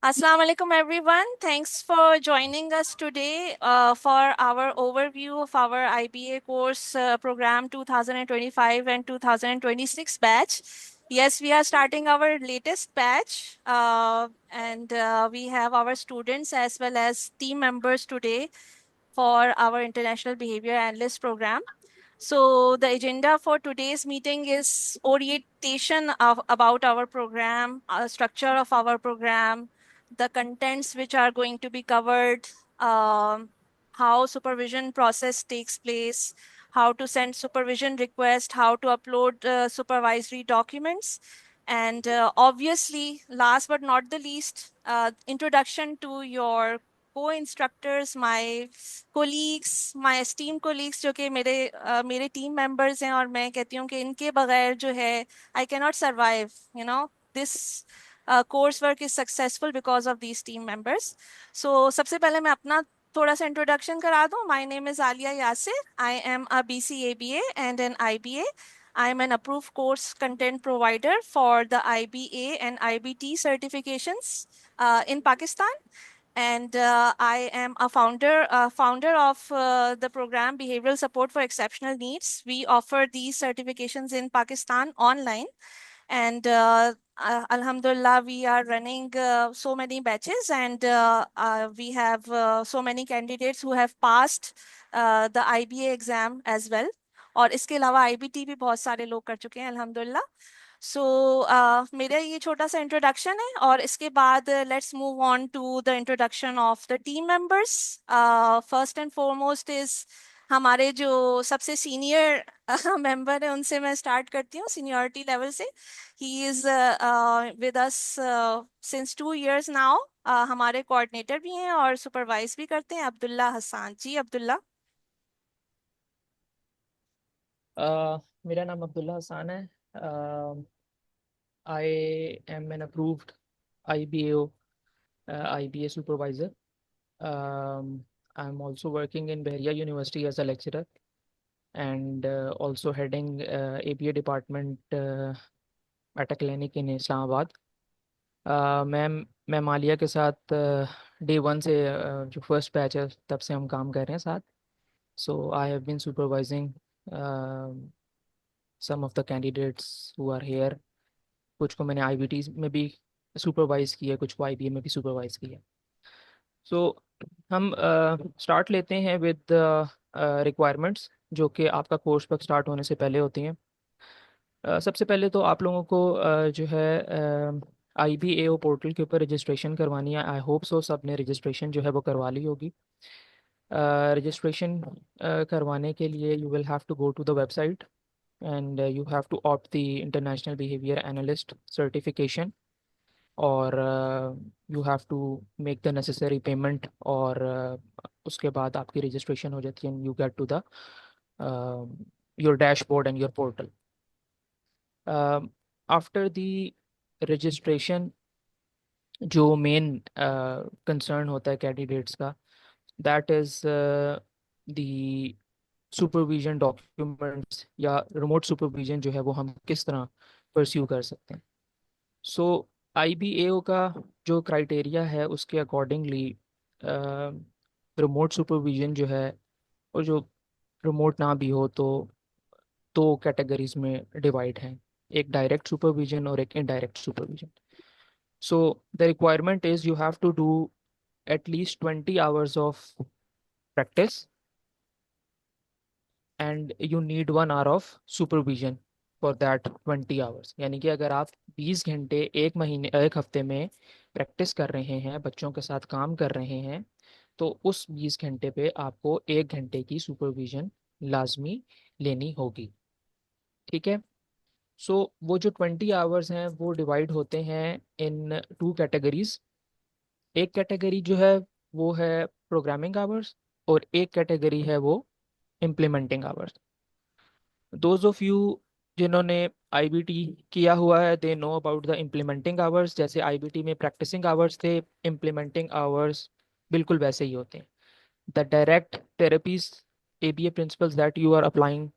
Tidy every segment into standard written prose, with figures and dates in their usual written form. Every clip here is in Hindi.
Assalamu alaikum, everyone. Thanks for joining us today for our overview of our IBA course program 2025 and 2026 batch. Yes, we are starting our latest batch, and we have our students as well as team members today for our International Behavior Analyst program. So the agenda for today's meeting is orientation about our program, structure of our program, the contents which are going to be covered, how supervision process takes place, how to send supervision request, how to upload supervisory documents, and obviously, last but not the least, introduction to your co-instructors, my colleagues, my esteemed colleagues जो कि मेरे team members हैं और मैं कहती हूँ कि इनके बगैर जो है I cannot survive, this course work is successful because of these team members. So सबसे पहले मैं अपना थोड़ा सा introduction करा दूँ. My name is Alia Yasir. I am a BCABA and an IBA. I am an approved course content provider for the IBA and IBT certifications in Pakistan. And I am a founder of the program Behavioral Support for Exceptional Needs. We offer these certifications in Pakistan online, and Alhamdulillah, we are running so many batches, and we have so many candidates who have passed the IBA exam as well. और इसके अलावा IBT भी बहुत सारे लोग कर चुके हैं अल्हम्दुलिल्लाह. सो मेरा ये छोटा सा इंट्रोडक्शन है और इसके बाद let's move on to the introduction of the team members. First and foremost is हमारे जो सबसे सीनियर मेंबर है उनसे मैं स्टार्ट करती हूँ सीनियरिटी लेवल से. He is with us since 2 years now. हमारे कोऑर्डिनेटर भी हैं और सुपरवाइज भी करते हैं. अब्दुल्ला हसन जी. अब्दुल्ला. मेरा नाम अब्दुल्ला हसान है. I am an approved IBAO IBA supervisor. I'm also working in Bahria University as a lecturer and also heading ABA department at a clinic in Islamabad. मैं मालिया के साथ डे वन से जो फर्स्ट बैच है तब से हम काम कर रहे हैं साथ. So I have been supervising some of the candidates who are here. कुछ को मैंने IBT में भी सुपरवाइज किया, कुछ को IBA में भी सुपरवाइज किया. सो हम स्टार्ट लेते हैं विद रिक्वायरमेंट्स जो कि आपका कोर्स वर्क स्टार्ट होने से पहले होती हैं. सबसे पहले तो आप लोगों को जो है IBAO पोर्टल के ऊपर रजिस्ट्रेशन करवानी है. आई होप सो सब ने रजिस्ट्रेशन जो है वो करवा ली होगी. रजिस्ट्रेशन करवाने के लिए you will have to go to the website and you have to opt the International Behavior Analyst certification, और you have to make the necessary payment, और उसके बाद आपकी registration हो जाती है and you get to the your dashboard and your portal. After the registration जो मेन कंसर्न होता है कैंडिडेट्स का, that is the supervision documents या रिमोट सुपरविजन जो है वो हम किस तरह परस्यू कर सकते हैं. सो IBAO का जो क्राइटेरिया है उसके अकॉर्डिंगली रिमोट सुपरविजन जो है, और जो रिमोट ना भी हो तो दो कैटेगरीज में डिवाइड हैं, एक डायरेक्ट सुपरविजन और एक indirect supervision. So the requirement is you have to do at least 20 hours of practice and you need 1 hour of supervision for that 20 hours. यानी कि अगर आप 20 घंटे एक हफ्ते में प्रैक्टिस कर रहे हैं, बच्चों के साथ काम कर रहे हैं, तो उस 20 घंटे पे आपको 1 घंटे की सुपरविजन लाजमी लेनी होगी. ठीक है. सो वो जो 20 आवर्स हैं वो डिवाइड होते हैं इन 2 कैटेगरीज. एक कैटेगरी जो है वो है प्रोग्रामिंग आवर्स और एक कैटेगरी है वो implementing hours. Those of you जिन्होंने IBT किया हुआ है they know about the implementing hours. जैसे IBT में प्रैक्टिसिंग आवर्स थे, इम्प्लीमेंटिंग आवर्स बिल्कुल वैसे ही होते हैं. The direct therapies ABA principles that you are applying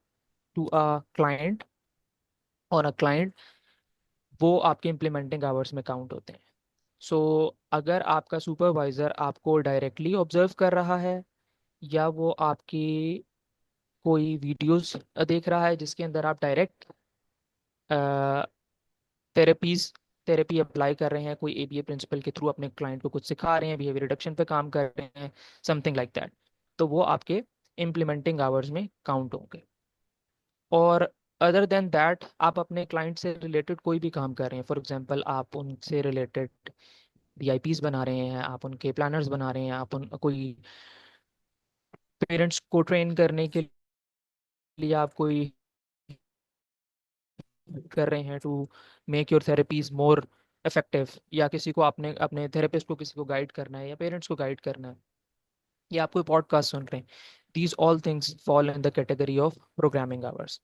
to a client और अ क्लाइंट, वो आपके इम्प्लीमेंटिंग आवर्स में काउंट होते हैं. सो अगर आपका सुपरवाइज़र आपको डायरेक्टली ऑब्जर्व कर रहा है, या वो आपकी कोई वीडियोस देख रहा है जिसके अंदर आप डायरेक्ट थेरेपीज थेरेपी अप्लाई कर रहे हैं, कोई एबीए प्रिंसिपल के थ्रू अपने क्लाइंट को कुछ सिखा रहे हैं, बिहेवियर रिडक्शन पे काम कर रहे हैं, समथिंग लाइक दैट, तो वो आपके इम्प्लीमेंटिंग आवर्स में काउंट होंगे। और अदर देन दैट, आप अपने क्लाइंट से रिलेटेड कोई भी काम कर रहे हैं, फॉर एग्जांपल आप उनसे रिलेटेड वीआईपीस बना रहे हैं, आप उनके प्लानर्स बना रहे हैं, आप उन कोई पेरेंट्स को ट्रेन करने के लिए आप कोई कर रहे हैं to make your therapies more effective, या किसी को आपने अपने थेरेपिस्ट को किसी को गाइड करना है या पेरेंट्स को गाइड करना है, या आप कोई पॉडकास्ट सुन रहे हैं, these all things fall in the category of programming hours.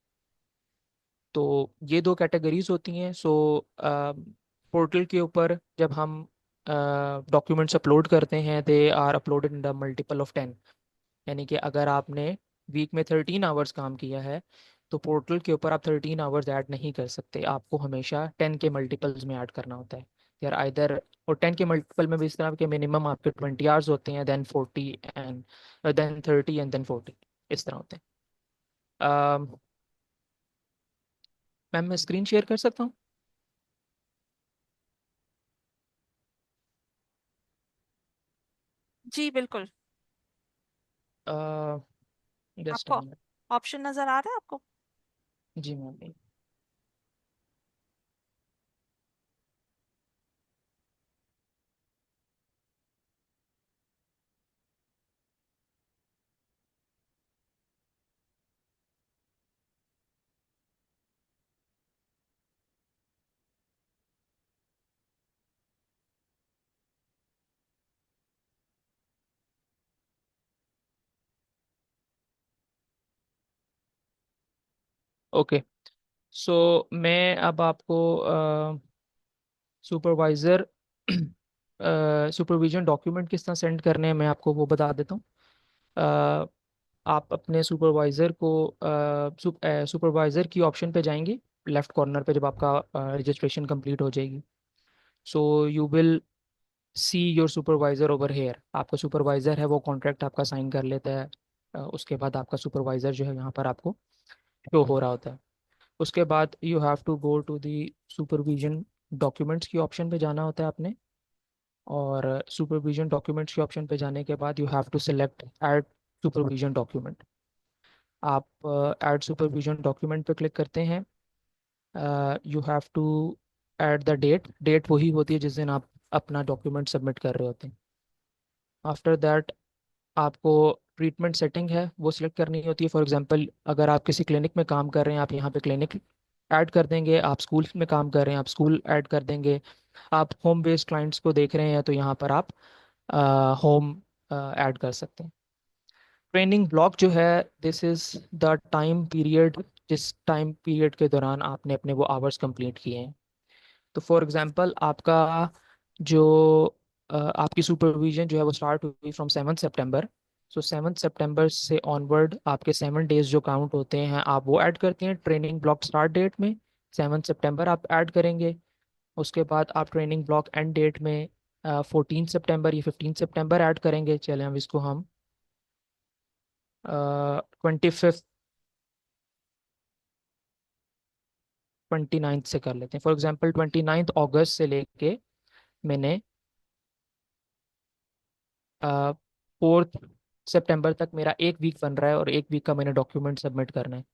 तो ये दो कैटेगरीज होती हैं। सो पोर्टल के ऊपर जब हम डॉक्यूमेंट्स अपलोड करते हैं, they are uploaded in the multiple of 10। यानी कि अगर आपने वीक में 13 आवर्स काम किया है, तो पोर्टल के ऊपर आप 13 आवर्स ऐड नहीं कर सकते, आपको हमेशा 10 के मल्टीपल्स में ऐड करना होता है। यार आइदर, और 10 के मल्टीपल में भी इस तरह के मिनिमम आपके 20 आवर्स होते हैं, then 40 and then 30 and then 40, इस तरह होते हैं। मैम मैं स्क्रीन शेयर कर सकता हूँ? जी बिल्कुल। जस्ट अ आपको मिनट। ऑप्शन नजर आ रहा है आपको? जी मैम। ओके। सो मैं अब आपको सुपरवाइज़र सुपरविजन डॉक्यूमेंट किस तरह सेंड करने हैं, मैं आपको वो बता देता हूँ। अ, आप अपने सुपरवाइज़र को सुपरवाइज़र की ऑप्शन पे जाएंगे, लेफ्ट कॉर्नर पे, जब आपका रजिस्ट्रेशन कंप्लीट हो जाएगी। So you will see your supervisor over here. आपका सुपरवाइज़र है वो कॉन्ट्रैक्ट आपका साइन कर लेता है। उसके बाद आपका सुपरवाइज़र जो है यहाँ पर आपको शो हो रहा होता है। उसके बाद you have to go to the supervision documents की ऑप्शन पे जाना होता है आपने। और सुपरविजन डॉक्यूमेंट्स के ऑप्शन पे जाने के बाद you have to select add supervision document. आप ऐड सुपरविजन डॉक्यूमेंट पे क्लिक करते हैं। You have to add the date. Date वही होती है जिस दिन आप अपना डॉक्यूमेंट सबमिट कर रहे होते हैं। आफ्टर दैट आपको ट्रीटमेंट सेटिंग है वो सिलेक्ट करनी होती है। फॉर एग्जांपल अगर आप किसी क्लिनिक में काम कर रहे हैं, आप यहाँ पे क्लिनिक ऐड कर देंगे। आप स्कूल में काम कर रहे हैं, आप स्कूल ऐड कर देंगे। आप होम बेस्ड क्लाइंट्स को देख रहे हैं, तो यहाँ पर आप होम ऐड कर सकते हैं। ट्रेनिंग ब्लॉक जो है, this is the time period, जिस टाइम पीरियड के दौरान आपने अपने वो आवर्स कंप्लीट किए हैं। तो फॉर एग्जांपल आपका जो आपकी सुपरविजन जो है वो स्टार्ट हुई फ्रॉम 7 सितंबर। सो 7 सितंबर से ऑनवर्ड आपके 7 डेज जो काउंट होते हैं, आप वो ऐड करते हैं ट्रेनिंग ब्लॉक स्टार्ट डेट में। 7 सितंबर आप ऐड करेंगे। उसके बाद आप ट्रेनिंग ब्लॉक एंड डेट में 14 सितंबर या 15 सितंबर ऐड करेंगे। चले हम इसको हम 25 29 से कर लेते हैं। फॉर एग्जांपल 29 अगस्त से लेके मैंने 4 सितंबर तक मेरा एक वीक बन रहा है, और एक वीक का मैंने डॉक्यूमेंट सबमिट करना है।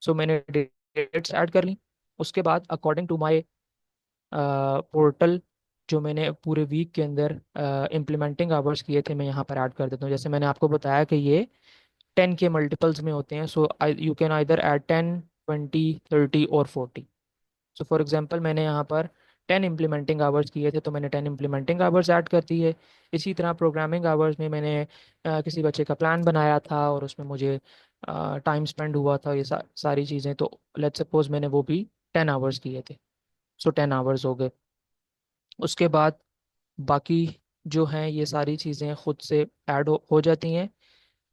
सो मैंने डेट्स ऐड कर ली। उसके बाद अकॉर्डिंग टू माय पोर्टल, जो मैंने पूरे वीक के अंदर इम्प्लीमेंटिंग आवर्स किए थे, मैं यहाँ पर ऐड कर देता हूँ। जैसे मैंने आपको बताया कि ये 10 के मल्टीपल्स में होते हैं। So you can either add 10, 20, 30 और 40। सो फॉर एग्जांपल मैंने यहाँ पर 10 इम्प्लीमेंटिंग आवर्स किए थे, तो मैंने 10 इम्प्लीमेंटिंग आवर्स ऐड कर दी है। इसी तरह प्रोग्रामिंग आवर्स में मैंने किसी बच्चे का प्लान बनाया था, और उसमें मुझे टाइम स्पेंड हुआ था, ये सारी चीज़ें, तो लेट्स सपोज मैंने वो भी 10 आवर्स किए थे। सो 10 आवर्स हो गए। उसके बाद बाकी जो हैं ये सारी चीज़ें खुद से ऐड हो जाती हैं।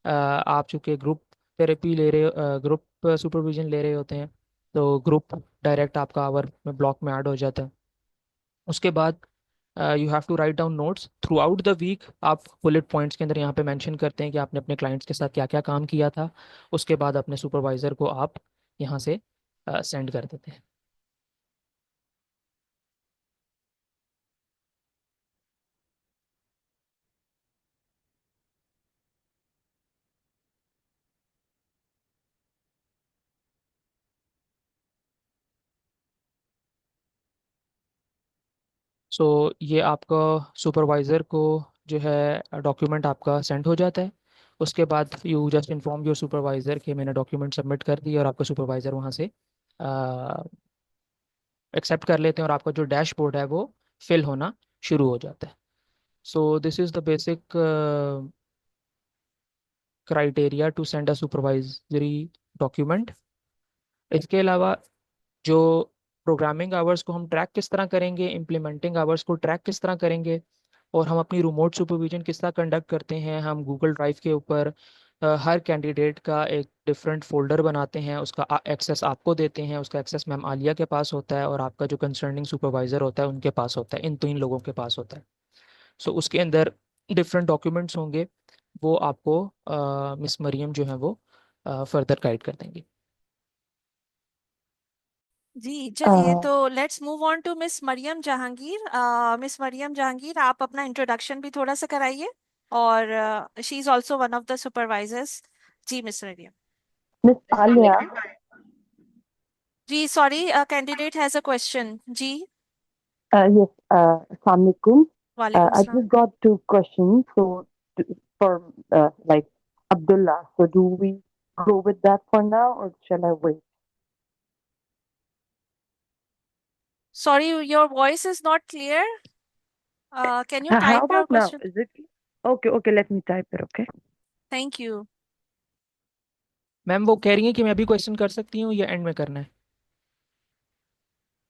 आप चूँकि ग्रुप थेरेपी ले रहे हो, ग्रुप सुपरविजन ले रहे होते हैं, तो ग्रुप डायरेक्ट आपका आवर में ब्लॉक में ऐड हो जाता है। उसके बाद you have to write down notes throughout the week. आप बुलेट पॉइंट्स के अंदर यहाँ पे मेंशन करते हैं कि आपने अपने क्लाइंट्स के साथ क्या क्या काम किया था। उसके बाद अपने सुपरवाइजर को आप यहाँ से सेंड कर देते हैं। सो ये आपका सुपरवाइज़र को जो है डॉक्यूमेंट आपका सेंड हो जाता है। उसके बाद you just inform your supervisor कि मैंने डॉक्यूमेंट सबमिट कर दिए, और आपका सुपरवाइज़र वहाँ से एक्सेप्ट कर लेते हैं, और आपका जो डैशबोर्ड है वो फिल होना शुरू हो जाता है। So this is the basic criteria to send a supervisory document. इसके अलावा जो प्रोग्रामिंग आवर्स को हम ट्रैक किस तरह करेंगे, इम्प्लीमेंटिंग आवर्स को ट्रैक किस तरह करेंगे, और हम अपनी रिमोट सुपरविजन किस तरह कंडक्ट करते हैं, हम गूगल ड्राइव के ऊपर हर कैंडिडेट का एक डिफरेंट फोल्डर बनाते हैं, उसका एक्सेस आपको देते हैं, उसका एक्सेस मैम आलिया के पास होता है, और आपका जो कंसर्निंग सुपरवाइज़र होता है उनके पास होता है, इन तीन लोगों के पास होता है। सो उसके अंदर डिफरेंट डॉक्यूमेंट्स होंगे, वो आपको मिस मरियम जो है वो फर्दर गाइड कर देंगी। जी चलिए, तो let's move on to miss Mariam Jahangir. Miss Mariam Jahangir, आप अपना इंट्रोडक्शन भी थोड़ा सा कराइए, और she is also one of the supervisors. जी मिस मरियम। Miss Alia, जी sorry, candidate has a question. जी। yes, Assalamu alaikum. वालेकुम I सलाम। just got two questions. So, for like Abdullah, so do we go with that for now or shall I wait? Sorry, your voice is not clear. Can you How type your about now? Question? Is it okay? Okay, let me type it. Okay. Thank you. Ma'am वो कह रही हैं कि मैं अभी क्वेश्चन कर सकती हूँ या एंड में करना है?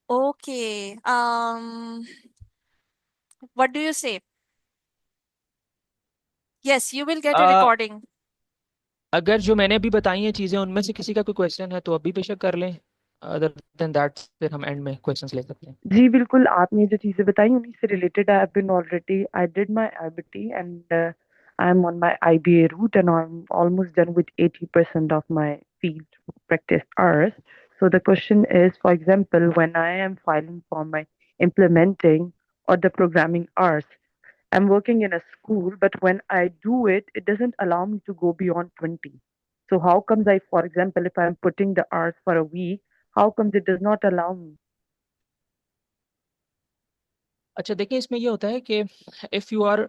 ओके, व्हाट डू यू से? Yes, you will get a a, recording. अगर जो मैंने अभी बताई हैं चीज़ें उनमें से किसी का कोई क्वेश्चन है तो अभी बेशक कर लें, अदर देन दैट फिर हम एंड में क्वेश्चंस ले सकते हैं। जी बिल्कुल, आपने जो चीजें बताई उन्हीं से related I have been already I did my IBT and I am on my IBA route and I am almost done with 80% of my field practice hours. So the question is, for example, when I am filing for my implementing or the programming hours, I'm working in a school, but when I do it, it doesn't allow me to go beyond 20. So how comes I, for example, if I'm putting the hours for a week, how comes it does not allow me? अच्छा देखिए, इसमें ये होता है कि इफ़ यू आर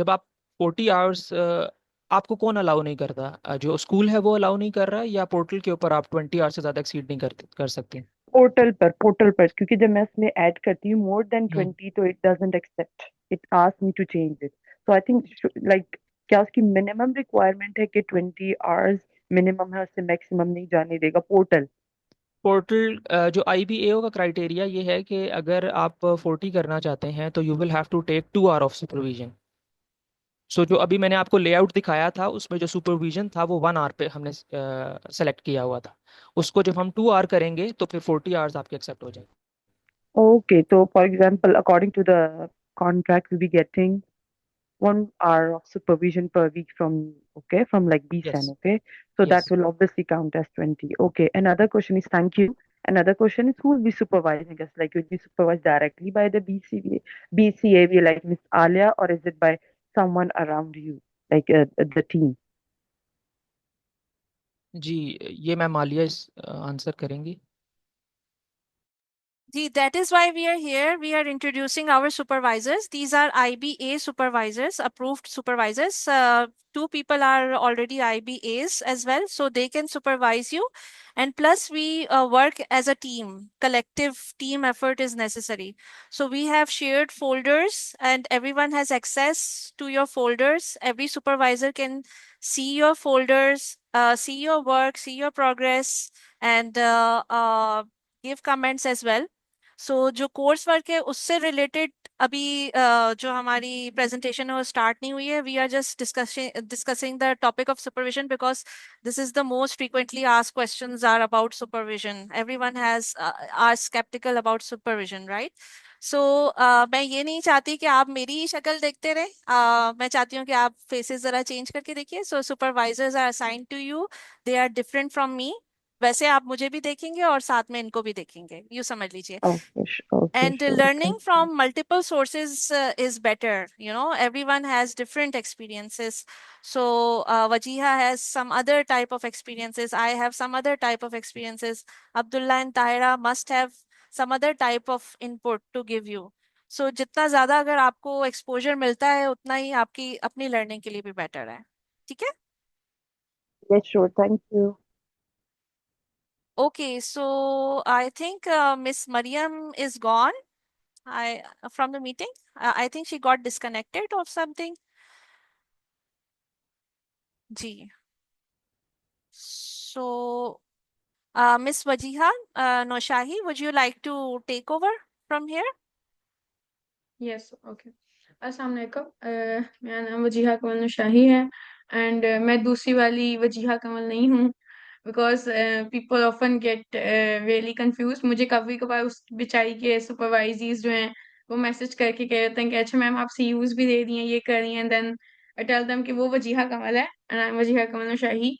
जब आप 40 आवर्स, आपको कौन अलाउ नहीं करता? जो स्कूल है वो अलाउ नहीं कर रहा है, या पोर्टल के ऊपर आप 20 आवर्स से ज़्यादा एक्सीड नहीं कर सकते? पोर्टल पर क्योंकि जब मैं इसमें ऐड करती हूँ मोर देन हम्म 20 तो it doesn't accept, it ask me to change it. So I think like क्या उसकी मिनिमम रिक्वायरमेंट है कि 20 आवर्स मिनिमम है, उससे मैक्सिमम नहीं जाने देगा पोर्टल? पोर्टल जो IBAO का क्राइटेरिया ये है कि अगर आप 40 करना चाहते हैं तो you will have to take 2 hour of supervision. So जो अभी मैंने आपको लेआउट दिखाया था उसमें जो सुपरविजन था वो 1 आवर पे हमने सेलेक्ट किया हुआ था। उसको जब हम 2 आवर करेंगे तो फिर 40 आवर्स आपके एक्सेप्ट हो जाएंगे। ओके, तो for example according to the contract we be getting 1 hour of supervision per week from, okay, from like yes. BSAN, okay? So yes that will obviously count as 20. Okay, another question is, thank you. Another question is, who will be supervising us? Like, will be supervised directly by the BCAV, like Miss Alia, or is it by someone around you, like the team? जी, ये मैम आलिया इस आंसर करेंगी। See, that is why we are here. We are introducing our supervisors. These are IBA supervisors, approved supervisors. Two people are already IBAs as well, so they can supervise you. And plus, we work as a team. Collective team effort is necessary. So we have shared folders, and everyone has access to your folders. Every supervisor can see your folders, see your work, see your progress, and give comments as well. सो जो कोर्स वर्क है उससे रिलेटेड अभी जो हमारी प्रेजेंटेशन है वो स्टार्ट नहीं हुई है। We are just discussing the topic of supervision because this is the most frequently asked questions are about supervision. Everyone has are skeptical about supervision, right? So मैं ये नहीं चाहती कि आप मेरी ही शक्ल देखते रहे। मैं चाहती हूँ कि आप फेसेस जरा चेंज करके देखिए। So supervisors are assigned to you, they are different from me. वैसे आप मुझे भी देखेंगे और साथ में इनको भी देखेंगे, यूँ समझ लीजिए। Okay, And sure. learning Thank you. from multiple sources is better. You know, everyone has different experiences. So, Wajiha has some other type of experiences. I have some other type of experiences. Abdullah and Tahira must have some other type of input to give you. So, जितना ज़्यादा अगर आपको exposure मिलता है, उतना ही आपकी अपनी learning के लिए भी better है। ठीक है? Yes, sure. Thank you. Okay, so I think Miss Mariam is gone. I from the meeting. I think she got disconnected or something. Ji. So, Miss Wajiha Noshahi, would you like to take over from here? Yes okay अस्सलाम वालेकुम मेरा नाम वजीहा कमल शाही है एंड मैं दूसरी वाली वजीहा कमल नहीं हूँ because people often get really confuse मुझे कभी कभार उस बेचारी के सुपरवाइजीज जो हैं वो मैसेज करके कह देते हैं कि अच्छा मैम आप सीयूज भी दे दी हैं ये कर रही हैं देन आई टेल देम कि वो वजीहा कमल है and I am Wajiha Kamal Shahi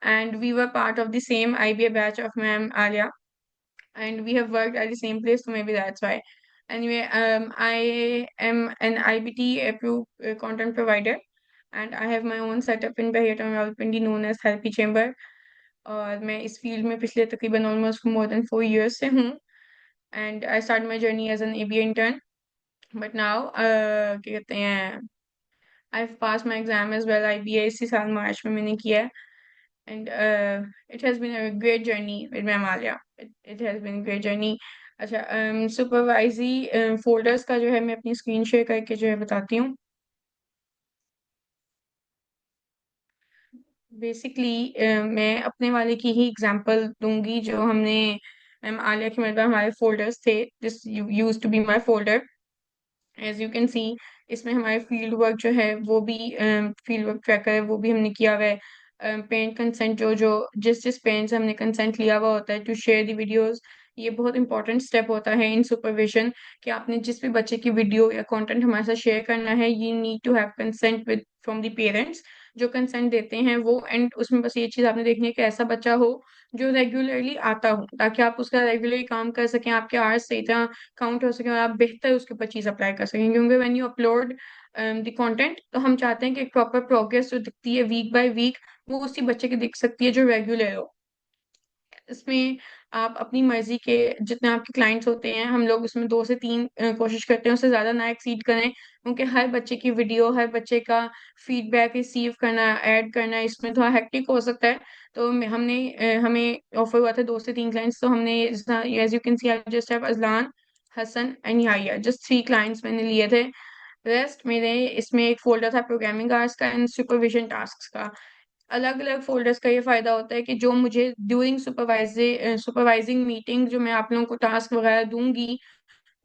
and we were part of the same IBA batch of ma'am Alia and we have worked at the same place, so maybe that's why. Anyway, I am an IBT approved content provider, and I have my own setup in Bahia Rawalpindi known as Therapy Chamber. और मैं इस फील्ड में पिछले तकरीबन ऑलमोस्ट मोर देन 4 years से हूँ and I start my journey as an AB intern but now क्या कहते हैं I have pass my exam as well IBA इसी साल मार्च में मैंने किया है and it has been a great journey with Ma'am Alia. It has been a great journey. अच्छा सुपरवाइजी फोल्डर्स का जो है मैं अपनी स्क्रीन शेयर करके जो है बताती हूँ बेसिकली मैं अपने वाले की ही एग्जांपल दूंगी जो हमने मैम आलिया की मतलब हमारे फोल्डर्स थे this used to be my folder as you can see इसमें हमारे फील्ड वर्क जो है वो भी फील्ड वर्क ट्रैकर है वो भी हमने किया हुआ है पेरेंट कंसेंट जो जो जिस जिस पेरेंट से हमने कंसेंट लिया हुआ होता है टू शेयर द वीडियोस ये बहुत इंपॉर्टेंट स्टेप होता है इन सुपरविजन कि आपने जिस भी बच्चे की वीडियो या कंटेंट हमारे साथ शेयर करना है you need to have consent with from the parents जो कंसेंट देते हैं वो एंड उसमें बस ये चीज़ आपने देखनी है कि ऐसा बच्चा हो जो रेगुलरली आता हो ताकि आप उसका रेगुलरली काम कर सकें आपके आवर्स सही तरह काउंट हो सके और आप बेहतर उसके ऊपर चीज़ अप्लाई कर सकें क्योंकि when you upload the content तो हम चाहते हैं कि एक प्रॉपर प्रोग्रेस जो दिखती है वीक बाय वीक वो उसी बच्चे की दिख सकती है जो रेगुलर हो इसमें आप अपनी मर्जी के जितने आपके क्लाइंट्स होते हैं हम लोग उसमें 2 से 3 कोशिश करते हैं उससे ज़्यादा ना एक्सीड करें क्योंकि हर बच्चे की वीडियो हर बच्चे का फीडबैक रिसीव करना ऐड करना इसमें थोड़ा हेक्टिक हो सकता है तो हमें ऑफर हुआ था 2 से 3 क्लाइंट्स तो हमने as you can see I just have Ajlan Hasan and Yahya just 3 clients मैंने लिए थे रेस्ट मेरे इसमें एक फोल्डर था प्रोग्रामिंग आवर्स का एंड सुपरविजन टास्क का अलग अलग फोल्डर्स का ये फायदा होता है कि जो मुझे ड्यूरिंग सुपरवाइजिंग मीटिंग जो मैं आप लोगों को टास्क वगैरह दूंगी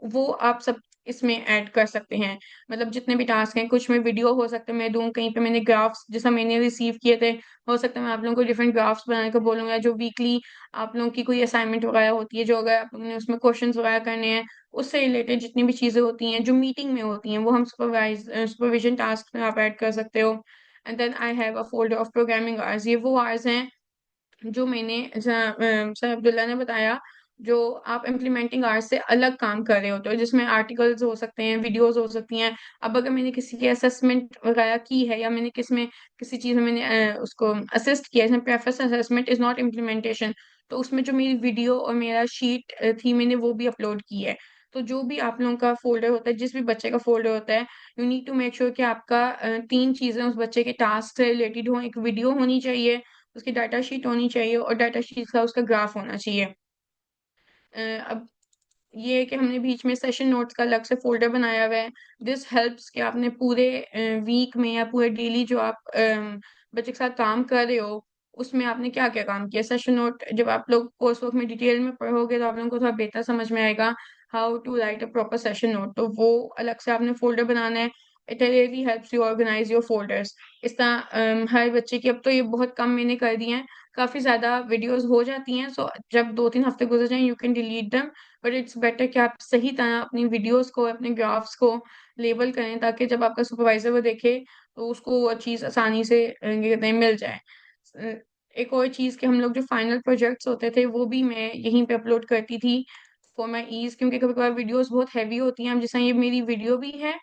वो आप सब इसमें ऐड कर सकते हैं मतलब जितने भी टास्क हैं कुछ में वीडियो हो सकते हैं मैं दूं कहीं पे मैंने ग्राफ्स जैसा मैंने रिसीव किए थे हो सकता है मैं आप लोगों को डिफरेंट ग्राफ्स बनाने को बोलूंगा जो वीकली आप लोगों की कोई असाइनमेंट वगैरह होती है जो अगर आप लोगों ने उसमें क्वेश्चंस वगैरह करने हैं उससे रिलेटेड जितनी भी चीजें होती हैं जो मीटिंग में होती हैं वो हम सुपरविजन टास्क में आप ऐड कर सकते हो and then I have a folder of programming hours ये वो आवर्स हैं जो मैंने सर अब्दुल्ला ने बताया जो आप इम्प्लीमेंटिंग आर्ट्स से अलग काम कर रहे होते हो जिसमें आर्टिकल्स हो सकते हैं वीडियोस हो सकती हैं अब अगर मैंने किसी की असेसमेंट वगैरह की है या मैंने किसी चीज़ में मैंने उसको असिस्ट किया इसमें preference assessment is not implementation तो उसमें जो मेरी वीडियो और मेरा शीट थी मैंने वो भी अपलोड की है तो जो भी आप लोगों का फोल्डर होता है जिस भी बच्चे का फोल्डर होता है you need to make sure कि आपका 3 चीज़ें उस बच्चे के टास्क से रिलेटेड हो एक वीडियो होनी चाहिए उसकी डाटा शीट होनी चाहिए और डाटा शीट का उसका ग्राफ होना चाहिए अब ये है कि हमने बीच में सेशन नोट्स का अलग से फोल्डर बनाया हुआ है दिस हेल्प्स कि आपने पूरे वीक में या पूरे डेली जो आप बच्चे के साथ काम कर रहे हो उसमें आपने क्या क्या काम किया सेशन नोट जब आप लोग कोर्स वर्क में डिटेल में पढ़ोगे तो आप लोगों को थोड़ा बेहतर समझ में आएगा how to write a proper session note तो वो अलग से आपने फोल्डर बनाना है it really helps you organize your folders इस तरह हर बच्चे की अब तो ये बहुत कम मैंने कर दिए हैं काफी ज्यादा वीडियोस हो जाती हैं सो जब 2-3 हफ्ते गुजर जाएं you can delete them but it's better कि आप सही तरह अपनी वीडियोस को, अपने ग्राफ्स को लेबल करें, ताकि जब आपका सुपरवाइजर वो देखे तो उसको वो चीज़ आसानी से क्या कहते हैं, मिल जाए। एक और चीज़ कि हम लोग जो फाइनल प्रोजेक्ट्स होते थे वो भी मैं यहीं पे अपलोड करती थी फॉर माई ईज, क्योंकि कभी कभार वीडियोस बहुत हैवी होती हैं। अब जैसा ये मेरी वीडियो भी है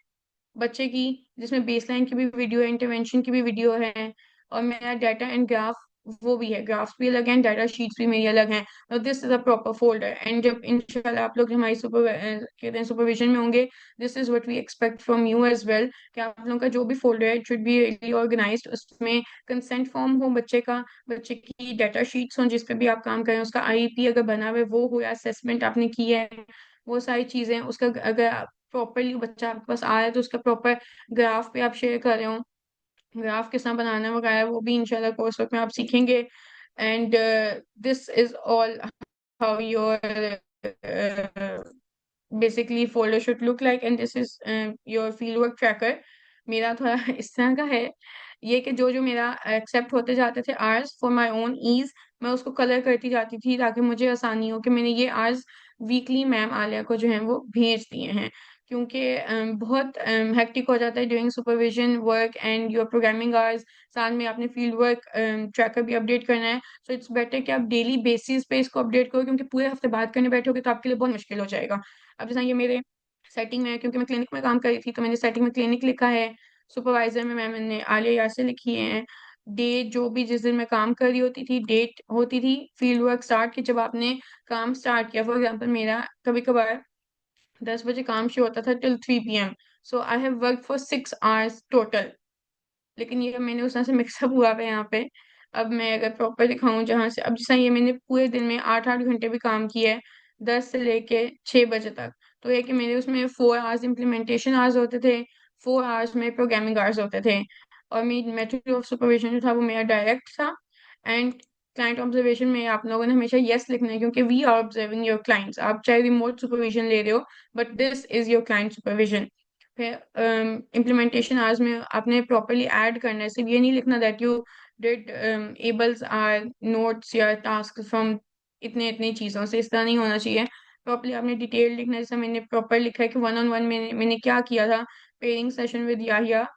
बच्चे की, जिसमें बेसलाइन की भी वीडियो है, इंटरवेंशन की भी वीडियो है, और मेरा डाटा एंड ग्राफ वो भी है, ग्राफ्स भी अलग हैं, डाटा शीट्स भी मेरी अलग हैं। और this is a proper folder, and जब इंशाल्लाह आप लोग हमारी कहते हैं सुपरविजन में होंगे, this is what we expect from you as well, कि आप लोगों का जो भी फोल्डर है it should be really organized, उसमें कंसेंट फॉर्म हो बच्चे का, बच्चे की डाटा शीट्स हो जिस पे भी आप काम करें, उसका आईईपी अगर बना हुआ है वो हो, या असेसमेंट आपने की है, वो सारी चीजें, उसका अगर प्रॉपरली बच्चा आपके पास आ रहा है तो उसका प्रॉपर ग्राफ पे आप शेयर कर रहे हो, ग्राफ किस तरह बनाना वगैरह वो भी इंशाल्लाह कोर्स वर्क में आप सीखेंगे। And this is all how your basically folder should look like, and this is your fieldwork tracker। मेरा थोड़ा इस तरह का है, ये कि जो जो मेरा एक्सेप्ट होते जाते थे hours for my own ease, मैं उसको कलर करती जाती थी ताकि मुझे आसानी हो कि मैंने ये आर्स वीकली मैम आलिया को जो है वो भेज दिए हैं, क्योंकि बहुत हेक्टिक हो जाता है during supervision work and your programming hours, साथ में आपने फील्ड वर्क ट्रैकर भी अपडेट करना है। सो इट्स बेटर कि आप डेली बेसिस पे इसको अपडेट करो, क्योंकि पूरे हफ्ते बात करने बैठोगे तो आपके लिए बहुत मुश्किल हो जाएगा। अब जैसा ये मेरे सेटिंग में है, क्योंकि मैं क्लिनिक में काम कर रही थी तो मैंने सेटिंग में क्लिनिक लिखा है, सुपरवाइजर में मैंने आलिया यार लिखी है, डेट जो भी जिस दिन मैं काम कर रही होती थी डेट होती थी, फील्ड वर्क स्टार्ट की जब आपने काम स्टार्ट किया, फॉर एग्जांपल मेरा कभी कभार 10 बजे काम शुरू होता था till 3 PM, so I have work for 6 hours total, लेकिन ये मैंने उस तरह से मिक्सअप हुआ है यहाँ पे। अब मैं अगर प्रॉपर दिखाऊँ जहाँ से, अब जैसा ये मैंने पूरे दिन में 8-8 घंटे भी काम किया है, 10 से लेके 6 बजे तक। तो ये कि मेरे उसमें 4 आवर्स इम्प्लीमेंटेशन आवर्स होते थे, 4 आवर्स में प्रोग्रामिंग आवर्स होते थे, और मेरी मेथड ऑफ सुपरविजन जो था वो मेरा डायरेक्ट था। एंड क्लाइंट ऑब्जर्वेशन में आप लोगों ने हमेशा येस लिखना है, क्योंकि we are observing your clients, आप चाहे रिमोट सुपरविजन ले रहे हो but this is your client supervision. फिर इम्प्लीमेंटेशन आवर्स में आपने प्रॉपरली ऐड करना है, सिर्फ ये नहीं लिखना दैट यू डिड एबल्स आर नोट्स या टास्क फ्रॉम इतने इतने चीज़ों से, इस तरह नहीं होना चाहिए। प्रॉपरली आपने डिटेल लिखना है, जैसे मैंने प्रॉपर लिखा है कि वन ऑन वन मैंने क्या किया था, pairing session with Yahya,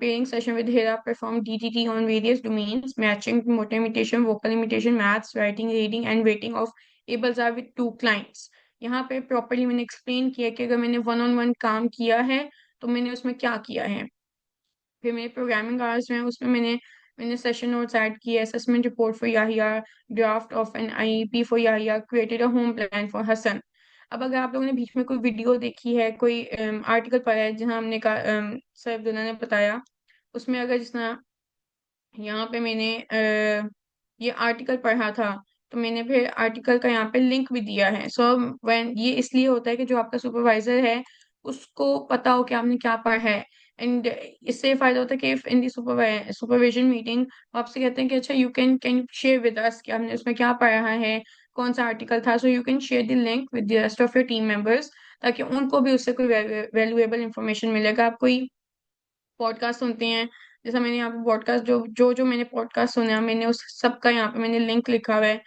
pairing session with Hera performed DTT on various domains, matching, motor imitation, vocal imitation, maths, writing, reading, and weighting of ables are with 2 clients। यहाँ पे प्रॉपरली मैंने एक्सप्लेन किया कि अगर मैंने वन ऑन वन काम किया है तो मैंने उसमें क्या किया है। फिर मेरे प्रोग्रामिंग आवर्स में उसमें मैंने सेशन नोट्स ऐड किए, assessment report for Yahya, draft of an IEP for Yahya, created a home plan for Hassan. अब अगर आप लोगों ने बीच में कोई वीडियो देखी है, कोई आर्टिकल पढ़ा है जहाँ हमने कहा सर अब्दुल्ला ने बताया, उसमें अगर जिस तरह यहाँ पे मैंने ये आर्टिकल पढ़ा था, तो मैंने फिर आर्टिकल का यहाँ पे लिंक भी दिया है। सो व्हेन ये इसलिए होता है कि जो आपका सुपरवाइजर है उसको पता हो कि आपने क्या पढ़ा है, एंड इससे ये फायदा होता है कि if in the supervision meeting आपसे कहते हैं कि अच्छा you can share with us कि आपने उसमें क्या पढ़ा है, कौन सा आर्टिकल था, so you can share the link with the rest of your team members, ताकि उनको भी उससे कोई वैल्यूएबल इंफॉर्मेशन मिलेगा। आप कोई पॉडकास्ट सुनते हैं, जैसा मैंने यहाँ पे पॉडकास्ट जो मैंने पॉडकास्ट सुना मैंने उस सब का यहाँ पे मैंने लिंक लिखा हुआ है।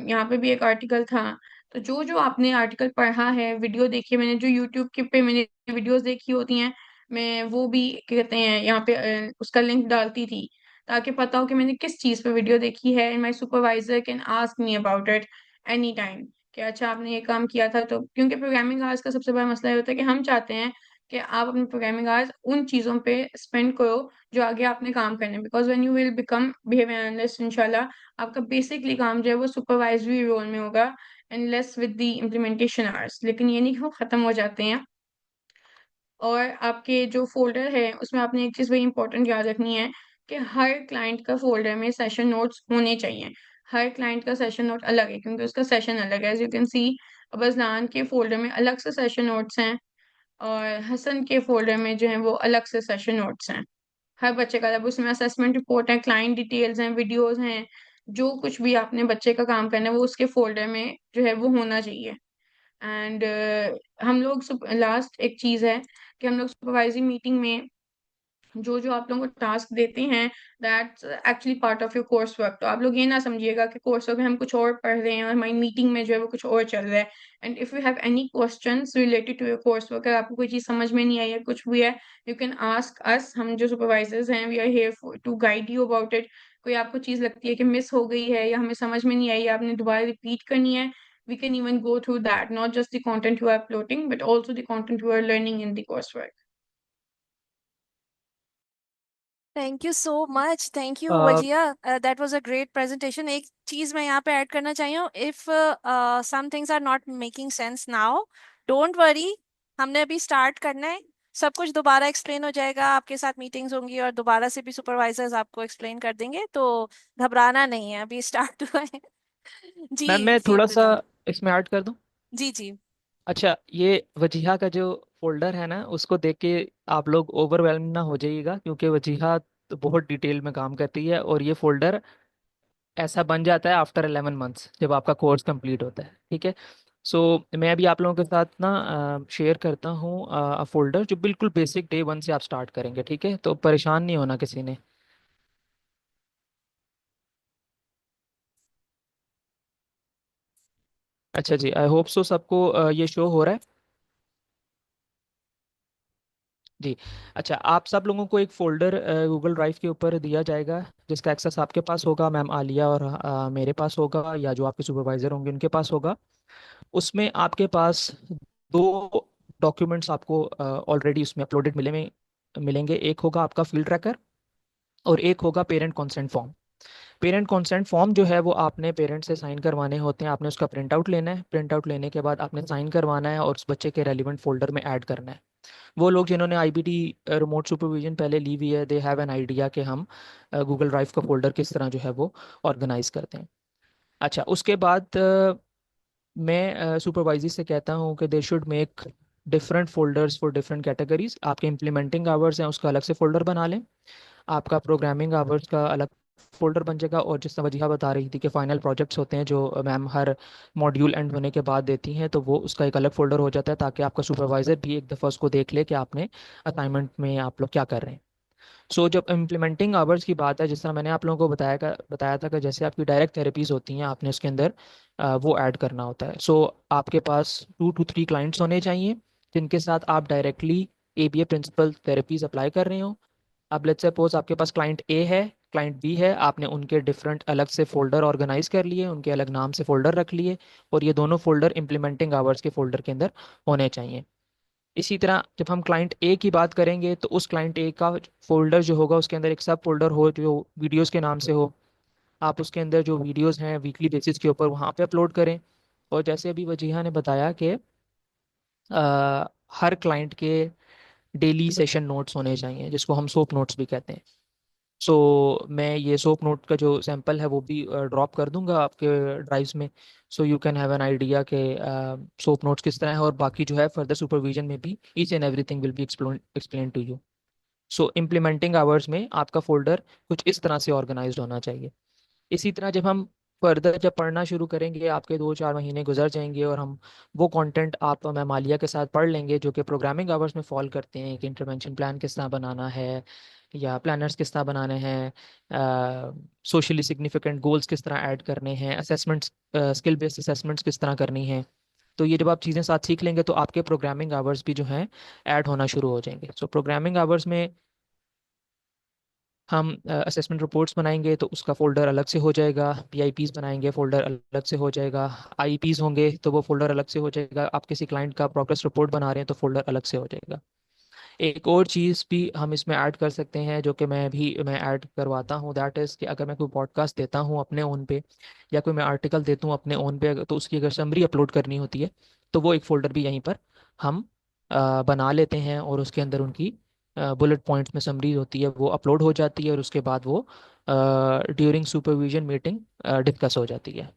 यहाँ पे भी एक आर्टिकल था, तो जो जो आपने आर्टिकल पढ़ा है, वीडियो देखी है, मैंने जो यूट्यूब के पे मैंने वीडियोस देखी होती हैं, मैं वो भी क्या कहते हैं यहाँ पे उसका लिंक डालती थी, ताकि पता हो कि मैंने किस चीज़ पे वीडियो देखी है, and my supervisor can ask me about it any time कि अच्छा आपने ये काम किया था। तो क्योंकि प्रोग्रामिंग आवर्स का सबसे बड़ा मसला ये होता है कि हम चाहते हैं कि आप अपने प्रोग्रामिंग आवर्स उन चीज़ों पे स्पेंड करो जो आगे आपने काम करने, because when you will become behaviour analyst इंशाल्लाह आपका बेसिकली काम जो है वो सुपरवाइजरी रोल में होगा, and less with the implementation hours, लेकिन ये नहीं कि वो खत्म हो जाते हैं। और आपके जो फ़ोल्डर है उसमें आपने एक चीज़ बड़ी इंपॉर्टेंट याद रखनी है कि हर क्लाइंट का फ़ोल्डर में सेशन नोट्स होने चाहिए। हर क्लाइंट का सेशन नोट अलग है, क्योंकि उसका सेशन अलग है। एज़ यू कैन सी अज़लान के फ़ोल्डर में अलग से सेशन नोट्स हैं, और हसन के फ़ोल्डर में जो है वो अलग से सेशन नोट्स हैं। हर बच्चे का, जब उसमें असेसमेंट रिपोर्ट है, क्लाइंट डिटेल्स हैं, वीडियोज़ हैं, जो कुछ भी आपने बच्चे का काम करना है वो उसके फ़ोल्डर में जो है वो होना चाहिए। एंड हम लोग लास्ट एक चीज़ है कि हम लोग सुपरवाइजरी मीटिंग में जो जो आप लोगों को टास्क देते हैं, that's actually part of your course work. तो आप लोग ये ना समझिएगा कि कोर्स वर्क में हम कुछ और पढ़ रहे हैं और हमारी मीटिंग में जो है वो कुछ और चल रहा है। And if you have any questions related to your course work, अगर आपको कोई चीज़ समझ में नहीं आई है, कुछ भी है, यू कैन आस्क अस। हम जो सुपरवाइजर्स हैं, we are here to guide you about it. कोई आपको चीज़ लगती है कि मिस हो गई है या हमें समझ में नहीं आई, या आपने दोबारा रिपीट करनी है, we can even go through that, not just the content you are uploading, but also the content you are learning in the coursework. Thank you so much, thank you uh, Wajiha, that was a great presentation. एक चीज मैं यहाँ पे ऐड करना चाहिए हूँ, if some things are not making sense now, don't worry, हमने अभी स्टार्ट करना है, सब कुछ दोबारा एक्सप्लेन हो जाएगा, आपके साथ मीटिंग्स होंगी और दोबारा से भी सुपरवाइजर्स आपको एक्सप्लेन कर देंगे, तो घबराना नहीं है, अभी स्टार्ट हुआ है। मैम जी मैं जी थोड़ा सा अब्दुल्ला। इसमें ऐड कर दूं। जी जी। अच्छा, ये वजीहा का जो फोल्डर है ना, उसको देख के आप लोग ओवरवेलम ना हो जाइएगा, क्योंकि वजीहा तो बहुत डिटेल में काम करती है, और ये फोल्डर ऐसा बन जाता है आफ्टर 11 मंथ्स, जब आपका कोर्स कंप्लीट होता है। ठीक है। सो मैं अभी आप लोगों के साथ ना शेयर करता हूँ फोल्डर, जो बिल्कुल बेसिक डे 1 से आप स्टार्ट करेंगे। ठीक है, तो परेशान नहीं होना किसी ने। अच्छा जी, आई होप सो सबको ये शो हो रहा है। जी। अच्छा, आप सब लोगों को एक फोल्डर गूगल ड्राइव के ऊपर दिया जाएगा, जिसका एक्सेस आपके पास होगा, मैम आलिया और मेरे पास होगा, या जो आपके सुपरवाइजर होंगे उनके पास होगा। उसमें आपके पास दो डॉक्यूमेंट्स आपको ऑलरेडी उसमें अपलोडेड मिलेंगे। एक होगा आपका फील्ड ट्रैकर, और एक होगा parent consent form. Parent consent form जो है वो आपने पेरेंट से साइन करवाने होते हैं। आपने उसका प्रिंट आउट लेना है, प्रिंट आउट लेने के बाद आपने साइन करवाना है और उस बच्चे के रेलिवेंट फोल्डर में ऐड करना है। वो लोग जिन्होंने आईबीटी रिमोट सुपरविजन पहले ली हुई है, दे हैव एन आइडिया कि हम गूगल ड्राइव का फोल्डर किस तरह जो है वो ऑर्गेनाइज करते हैं। अच्छा, उसके बाद मैं सुपरवाइजर से कहता हूँ कि they should make different folders for different categories. आपके इम्प्लीमेंटिंग आवर्स हैं, उसका अलग से फोल्डर बना लें। आपका प्रोग्रामिंग आवर्स का अलग फोल्डर बन जाएगा। और जिस तरह वजीहा बता रही थी कि फाइनल प्रोजेक्ट्स होते हैं जो मैम हर मॉड्यूल एंड होने के बाद देती हैं, तो वो उसका एक अलग फोल्डर हो जाता है, ताकि आपका सुपरवाइजर भी एक दफ़ा उसको देख ले कि आपने असाइनमेंट में आप लोग क्या कर रहे हैं। सो जब इम्प्लीमेंटिंग आवर्स की बात है, जिस तरह मैंने आप लोगों को बताया था कि जैसे आपकी डायरेक्ट थेरेपीज होती हैं, आपने उसके अंदर वो ऐड करना होता है। सो आपके पास 2 to 3 क्लाइंट्स होने चाहिए, जिनके साथ आप directly ABA principle therapies apply कर रहे हो। अब लेट्स सपोज आपके पास क्लाइंट ए है, क्लाइंट बी है, आपने उनके डिफरेंट अलग से फोल्डर ऑर्गेनाइज कर लिए, उनके अलग नाम से फोल्डर रख लिए, और ये दोनों फोल्डर इम्प्लीमेंटिंग आवर्स के फोल्डर के अंदर होने चाहिए। इसी तरह जब हम क्लाइंट ए की बात करेंगे, तो उस क्लाइंट ए का फोल्डर जो होगा, उसके अंदर एक सब फोल्डर हो जो वीडियोस के नाम से हो। आप उसके अंदर जो वीडियोस हैं वीकली बेसिस के ऊपर वहाँ पे अपलोड करें। और जैसे अभी वजीहा ने बताया कि हर क्लाइंट के डेली सेशन नोट्स होने चाहिए, जिसको हम सोप नोट्स भी कहते हैं। सो मैं ये सोप नोट का जो सैंपल है वो भी ड्रॉप कर दूंगा आपके ड्राइव्स में। So you can have an idea के सोप नोट्स किस तरह है, और बाकी जो है फर्दर सुपरविजन में भी each and everything will be explain to you. So implementing hours में आपका फोल्डर कुछ इस तरह से ऑर्गेनाइज्ड होना चाहिए। इसी तरह जब हम फर्दर जब पढ़ना शुरू करेंगे, आपके 2-4 महीने गुजर जाएंगे, और हम वो कंटेंट आप मैम आलिया के साथ पढ़ लेंगे जो कि प्रोग्रामिंग आवर्स में फॉल करते हैं, कि इंटरवेंशन प्लान किस तरह बनाना है, या प्लानर्स किस तरह बनाने हैं, सोशली सिग्निफिकेंट गोल्स किस तरह ऐड करने हैं, असेसमेंट्स, स्किल बेस्ड असेसमेंट्स किस तरह करनी है। तो ये जब आप चीज़ें साथ सीख लेंगे, तो आपके प्रोग्रामिंग आवर्स भी जो हैं ऐड होना शुरू हो जाएंगे। सो प्रोग्रामिंग आवर्स में हम असेसमेंट रिपोर्ट्स बनाएंगे, तो उसका फोल्डर अलग से हो जाएगा। पीआईपीज बनाएंगे, फोल्डर अलग से हो जाएगा। आईपीज होंगे तो वो फोल्डर अलग से हो जाएगा। आप किसी क्लाइंट का प्रोग्रेस रिपोर्ट बना रहे हैं, तो फोल्डर अलग से हो जाएगा। एक और चीज़ भी हम इसमें ऐड कर सकते हैं, जो कि मैं ऐड करवाता हूँ, दैट इज़ कि अगर मैं कोई पॉडकास्ट देता हूँ अपने ओन पे, या कोई मैं आर्टिकल देता हूँ अपने ओन पे, तो उसकी अगर समरी अपलोड करनी होती है, तो वो एक फ़ोल्डर भी यहीं पर हम बना लेते हैं, और उसके अंदर उनकी बुलेट पॉइंट्स में समरी होती है, वो अपलोड हो जाती है, और उसके बाद वो ड्यूरिंग सुपरविजन मीटिंग डिस्कस हो जाती है।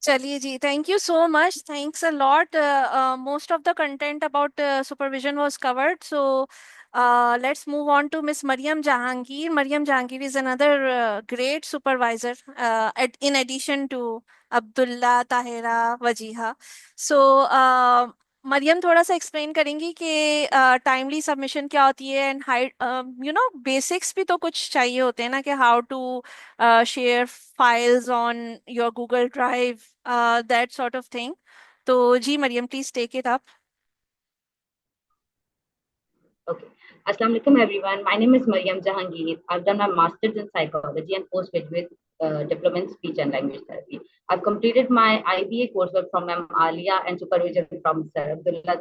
चलिए जी, thank you so much, thanks a lot, most of the content about supervision was covered, so let's move on to Miss Mariam Jahangir. Mariam Jahangir is another great supervisor, in addition to Abdullah, Tahira, Wajiha. So Maryam थोड़ा सा एक्सप्लेन करेंगी कि टाइमली सबमिशन क्या होती है, एंड हाइड बेसिक्स भी तो कुछ चाहिए होते हैं ना, कि how to share files on your Google Drive, that sort of thing. तो जी Maryam, please take it up. Okay. Assalamu alaikum everyone. My name is Mariam Jahangir. I've done my master's in psychology and postgraduate diploma in speech and language therapy. I've completed my IBA coursework from Ma'am Alia and supervision from Sir Abdullah.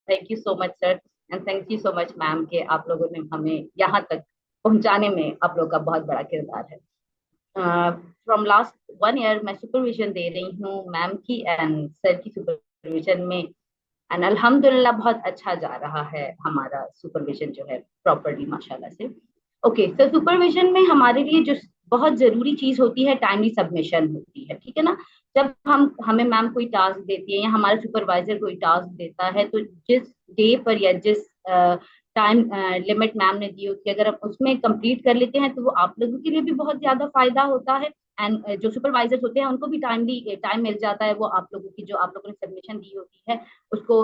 Thank you so much, sir, and thank you so much, ma'am, कि आप लोगों ने हमें यहाँ तक पहुँचाने में आप लोगों का बहुत बड़ा किरदार है। From last 1 year मैं सुपरविजन दे रही हूँ मैम की एंड सर की सुपरविजन में, एंड अल्हम्दुलिल्लाह बहुत अच्छा जा रहा है हमारा सुपरविजन जो है प्रॉपरली माशाल्लाह से। ओके, तो सुपरविजन में हमारे लिए जो बहुत जरूरी चीज होती है टाइमली सबमिशन होती है, ठीक है ना। जब हमें मैम कोई टास्क देती है या हमारा सुपरवाइजर कोई टास्क देता है, तो जिस डे पर या जिस टाइम लिमिट मैम ने दी होती है, अगर हम उसमें कंप्लीट कर लेते हैं तो वो आप लोगों के लिए भी बहुत ज्यादा फायदा होता है, एंड जो सुपरवाइजर्स होते हैं उनको भी टाइमली टाइम मिल जाता है, वो आप लोगों की जो आप लोगों ने सबमिशन दी होती है उसको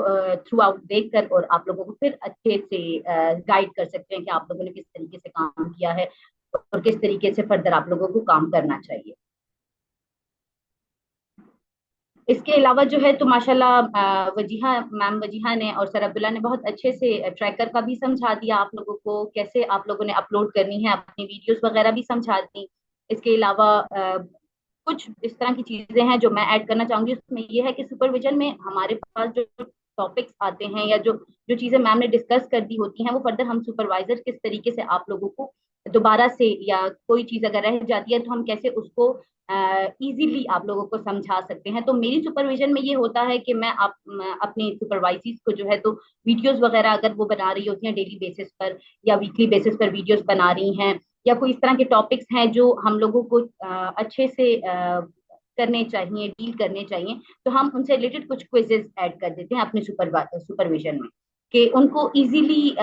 थ्रू आउट देख कर और आप लोगों को फिर अच्छे से गाइड कर सकते हैं कि आप लोगों ने किस तरीके से काम किया है और किस तरीके से फर्दर आप लोगों को काम करना चाहिए। इसके अलावा जो है तो माशाल्लाह वजीहा ने और सर अब्दुल्ला ने बहुत अच्छे से ट्रैकर का भी समझा दिया आप लोगों को, कैसे आप लोगों ने अपलोड करनी है अपनी वीडियोस वगैरह भी समझा दी। इसके अलावा कुछ इस तरह की चीजें हैं जो मैं ऐड करना चाहूंगी, उसमें ये है कि सुपरविजन में हमारे पास जो टॉपिक्स आते हैं या जो जो चीजें मैम ने डिस्कस कर दी होती हैं, वो फर्दर हम सुपरवाइजर किस तरीके से आप लोगों को दोबारा से, या कोई चीज अगर रह जाती है तो हम कैसे उसको इजीली आप लोगों को समझा सकते हैं। तो मेरी सुपरविजन में ये होता है कि मैं अपने सुपरवाइजर्स को जो है तो वीडियोस वगैरह अगर वो बना रही होती हैं डेली बेसिस पर या वीकली बेसिस पर वीडियोस बना रही हैं, या कोई इस तरह के टॉपिक्स हैं जो हम लोगों को अच्छे से करने चाहिए, डील करने चाहिए, तो हम उनसे रिलेटेड कुछ क्विजेस ऐड कर देते हैं अपने सुपरविजन में, कि उनको इजीली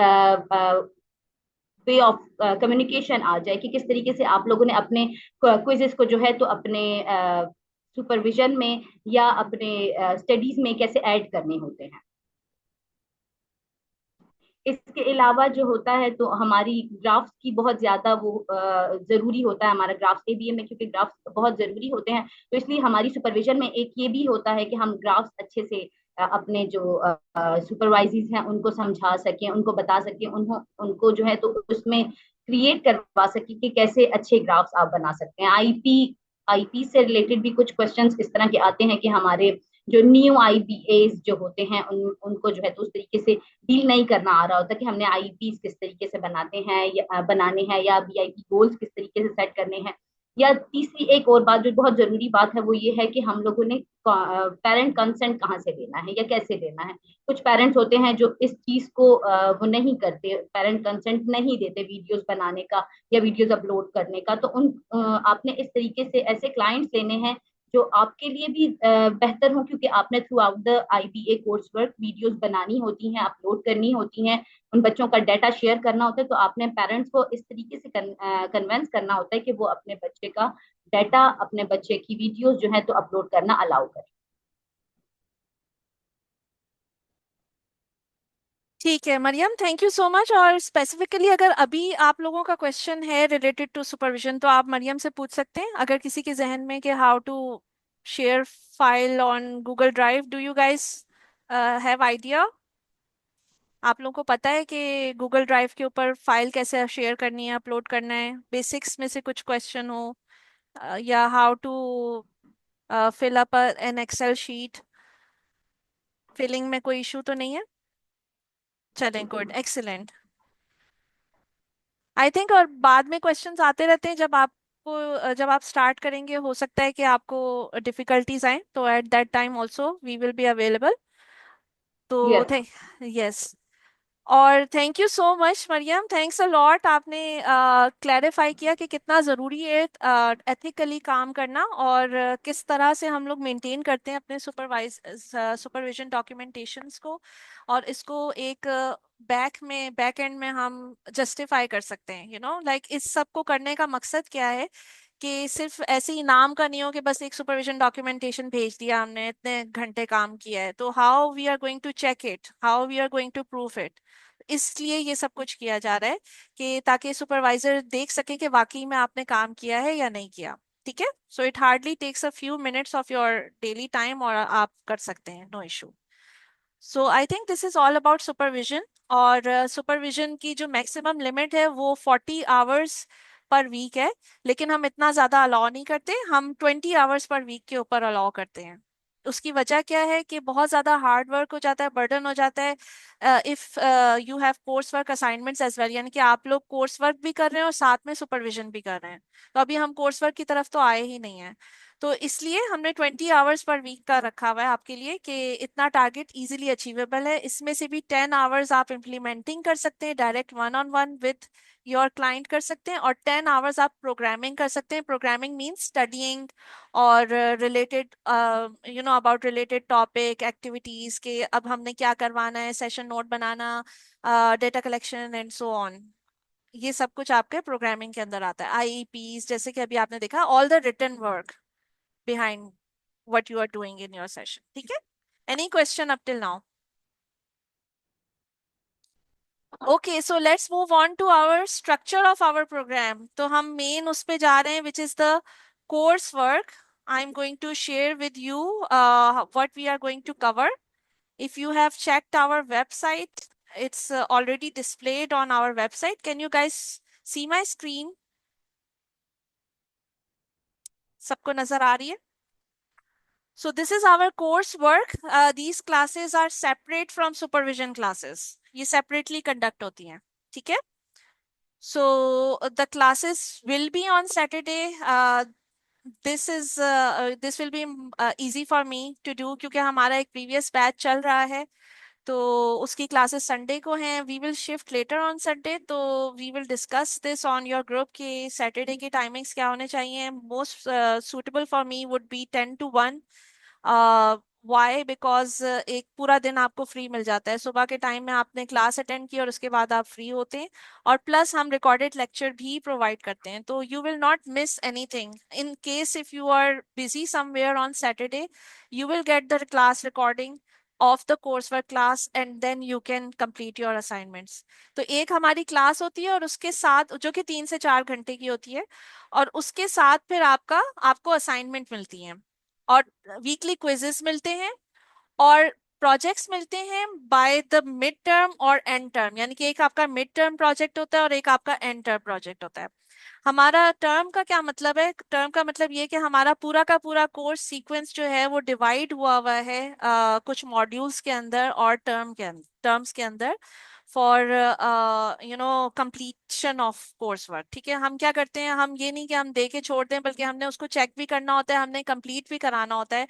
वे ऑफ कम्युनिकेशन आ जाए कि किस तरीके से आप लोगों ने अपने क्विजेस को जो है तो अपने सुपरविजन में या अपने स्टडीज में कैसे ऐड करने होते हैं। इसके अलावा जो होता है तो हमारी ग्राफ्स की बहुत ज्यादा वो जरूरी होता है, हमारा ग्राफ्स एबीए में, क्योंकि ग्राफ्स बहुत जरूरी होते हैं, तो इसलिए हमारी सुपरविजन में एक ये भी होता है कि हम ग्राफ्स अच्छे से अपने जो सुपरवाइजर्स हैं उनको समझा सकें, उनको बता सकें, उनको जो है तो उसमें क्रिएट करवा सकें कि कैसे अच्छे ग्राफ्स आप बना सकते हैं। आईपी से रिलेटेड भी कुछ क्वेश्चंस इस तरह के आते हैं कि हमारे जो न्यू आईबीएस जो होते हैं उनको जो है तो उस तरीके से डील नहीं करना आ रहा होता कि हमने आईपी किस तरीके से बनाने हैं या बीआईपी गोल्स किस तरीके से सेट करने हैं। या तीसरी एक और बात जो बहुत जरूरी बात है वो ये है कि हम लोगों ने पेरेंट कंसेंट कहाँ से लेना है या कैसे लेना है। कुछ पेरेंट्स होते हैं जो इस चीज को वो नहीं करते, पेरेंट कंसेंट नहीं देते वीडियोस बनाने का या वीडियोस अपलोड करने का, तो आपने इस तरीके से ऐसे क्लाइंट्स लेने हैं जो आपके लिए भी बेहतर हो, क्योंकि आपने through out the IBA course work videos बनानी होती हैं, अपलोड करनी होती हैं, उन बच्चों का डाटा शेयर करना होता है, तो आपने पेरेंट्स को इस तरीके से कन्वेंस करना होता है कि वो अपने बच्चे का डाटा, अपने बच्चे की वीडियोस जो है तो अपलोड करना अलाउ करें। ठीक है Mariam, thank you so much. और स्पेसिफिकली अगर अभी आप लोगों का क्वेश्चन है रिलेटेड टू सुपरविजन, तो आप मरियम से पूछ सकते हैं, अगर किसी के जहन में कि how to share file on Google drive. Do you guys have idea? आप लोगों को पता है कि गूगल ड्राइव के ऊपर फाइल कैसे शेयर करनी है, अपलोड करना है? बेसिक्स में से कुछ क्वेश्चन हो, या how to fill up an excel sheet, filling में कोई इशू तो नहीं है? चलें, गुड, एक्सीलेंट। आई थिंक और बाद में क्वेश्चंस आते रहते हैं, जब आप स्टार्ट करेंगे हो सकता है कि आपको डिफिकल्टीज आए, तो at that time also we will be available. तो यस, यस, और thank you so much Mariam, thanks a lot. आपने क्लैरिफाई किया कि कितना ज़रूरी है एथिकली काम करना, और किस तरह से हम लोग मेंटेन करते हैं अपने सुपरविजन डॉक्यूमेंटेशंस को, और इसको एक बैक एंड में हम जस्टिफाई कर सकते हैं, लाइक इस सब को करने का मकसद क्या है कि सिर्फ ऐसे ही नाम का नहीं हो कि बस एक सुपरविजन डॉक्यूमेंटेशन भेज दिया हमने, इतने घंटे काम किया है, तो how we are going to check it, how we are going to proof it. इसलिए ये सब कुछ किया जा रहा है कि ताकि सुपरवाइजर देख सके कि वाकई में आपने काम किया है या नहीं किया। ठीक है, so it hardly takes a few minutes of your daily time और आप कर सकते हैं, no issue. So I think this is all about supervision. और सुपरविजन की जो मैक्सिमम लिमिट है वो 40 आवर्स पर वीक है, लेकिन हम इतना ज्यादा अलाउ नहीं करते, हम 20 आवर्स पर वीक के ऊपर अलाउ करते हैं। उसकी वजह क्या है कि बहुत ज्यादा हार्ड वर्क हो जाता है, बर्डन हो जाता है if you have course work assignments as well, यानी कि आप लोग कोर्स वर्क भी कर रहे हैं और साथ में सुपरविजन भी कर रहे हैं। तो अभी हम कोर्स वर्क की तरफ तो आए ही नहीं है, तो इसलिए हमने 20 आवर्स पर वीक का रखा हुआ है आपके लिए कि इतना टारगेट इजीली अचीवेबल है। इसमें से भी 10 आवर्स आप इम्प्लीमेंटिंग कर सकते हैं, direct one on one with your client कर सकते हैं, और 10 आवर्स आप प्रोग्रामिंग कर सकते हैं। प्रोग्रामिंग मीन्स स्टडिंग और related about related topic activities के अब हमने क्या करवाना है, session note banana, data collection and so on. ये सब कुछ आपके प्रोग्रामिंग के अंदर आता है। आईईपीज, जैसे कि अभी आपने देखा, all the written work behind what you are doing in your session. ठीक है? Any question up till now? Okay, so let's move on to our structure of our program. तो हम main उस पे जा रहे हैं, which is the course work. I'm going to share with you what we are going to cover. If you have checked our website, it's already displayed on our website. Can you guys see my screen? सबको नजर आ रही है? So this is our coursework. These classes are separate from supervision classes. ये separately conduct होती हैं, ठीक है? So the classes will be on Saturday. This will be easy for me to do क्योंकि हमारा एक previous batch चल रहा है, तो उसकी क्लासेस संडे को हैं। We will shift later on Sunday, तो we will discuss this on your group कि सैटरडे के टाइमिंग्स क्या होने चाहिए। Most suitable for me would be 10 to 1। Why? Because एक पूरा दिन आपको फ्री मिल जाता है, सुबह के टाइम में आपने क्लास अटेंड की और उसके बाद आप फ्री होते हैं, और प्लस हम रिकॉर्डेड लेक्चर भी प्रोवाइड करते हैं, तो you will not miss anything. In case if you are busy somewhere on Saturday, you will get the class recording of the coursework class and then you can complete your assignments। तो एक हमारी क्लास होती है और उसके साथ, जो कि 3 से 4 घंटे की होती है, और उसके साथ फिर आपको असाइनमेंट मिलती हैं, और वीकली क्विजेस मिलते हैं, और प्रोजेक्ट्स मिलते हैं बाय द मिड टर्म और एंड टर्म, यानी कि एक आपका मिड टर्म प्रोजेक्ट होता है और एक आपका एंड टर्म प्रोजेक्ट होता है। हमारा टर्म का क्या मतलब है? टर्म का मतलब ये कि हमारा पूरा का पूरा कोर्स सीक्वेंस जो है वो डिवाइड हुआ हुआ है कुछ मॉड्यूल्स के अंदर और टर्म्स के अंदर for completion of course work. ठीक है, हम क्या करते हैं, हम ये नहीं कि हम दे के छोड़ दें, बल्कि हमने उसको चेक भी करना होता है, हमने कंप्लीट भी कराना होता है।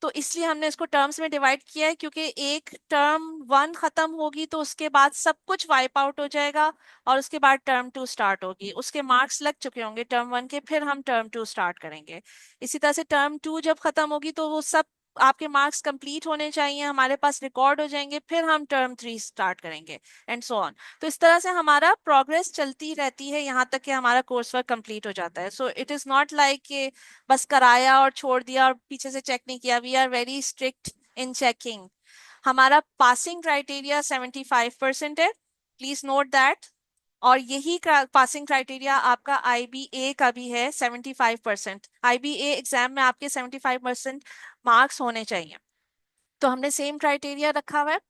तो इसलिए हमने इसको टर्म्स में डिवाइड किया है, क्योंकि एक टर्म 1 खत्म होगी तो उसके बाद सब कुछ वाइप आउट हो जाएगा, और उसके बाद टर्म 2 स्टार्ट होगी। उसके मार्क्स लग चुके होंगे टर्म 1 के, फिर हम टर्म 2 स्टार्ट करेंगे। इसी तरह से टर्म 2 जब खत्म होगी तो वो सब आपके मार्क्स कंप्लीट होने चाहिए, हमारे पास रिकॉर्ड हो जाएंगे, फिर हम टर्म 3 स्टार्ट करेंगे एंड सो ऑन। तो इस तरह से हमारा प्रोग्रेस चलती रहती है यहाँ तक कि हमारा कोर्स वर्क कंप्लीट हो जाता है। So it is not like कि बस कराया और छोड़ दिया और पीछे से चेक नहीं किया। We are very strict in checking. हमारा पासिंग क्राइटेरिया 75% है, प्लीज नोट दैट। और यही पासिंग क्राइटेरिया आपका आईबीए का भी है, 75%। आईबीए एग्जाम में आपके 75% मार्क्स होने चाहिए, तो हमने सेम क्राइटेरिया रखा हुआ है।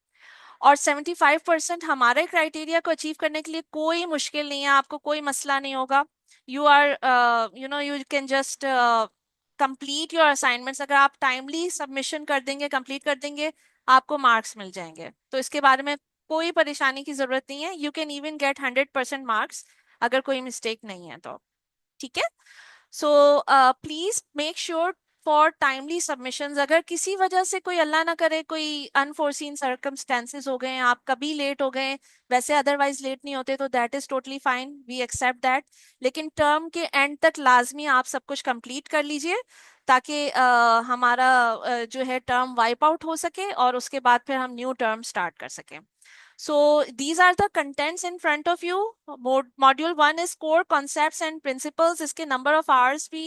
और 75% हमारे क्राइटेरिया को अचीव करने के लिए कोई मुश्किल नहीं है, आपको कोई मसला नहीं होगा। You are you can just complete your assignments. अगर आप टाइमली सबमिशन कर देंगे, कंप्लीट कर देंगे, आपको मार्क्स मिल जाएंगे, तो इसके बारे में कोई परेशानी की जरूरत नहीं है। You can even get 100% marks अगर कोई मिस्टेक नहीं है तो। ठीक है, so please make sure for timely submissions. अगर किसी वजह से कोई, अल्लाह ना करे, कोई अनफोर्सीन सर्कमस्टेंसेस हो गए, आप कभी लेट हो गए, वैसे अदरवाइज लेट नहीं होते, तो that is totally fine, we accept that. लेकिन टर्म के एंड तक लाजमी आप सब कुछ कंप्लीट कर लीजिए, ताकि हमारा जो है टर्म वाइप आउट हो सके और उसके बाद फिर हम न्यू टर्म स्टार्ट कर सकें। So these are the contents in front of you. Module 1 is core concepts and principles. इसके number of hours भी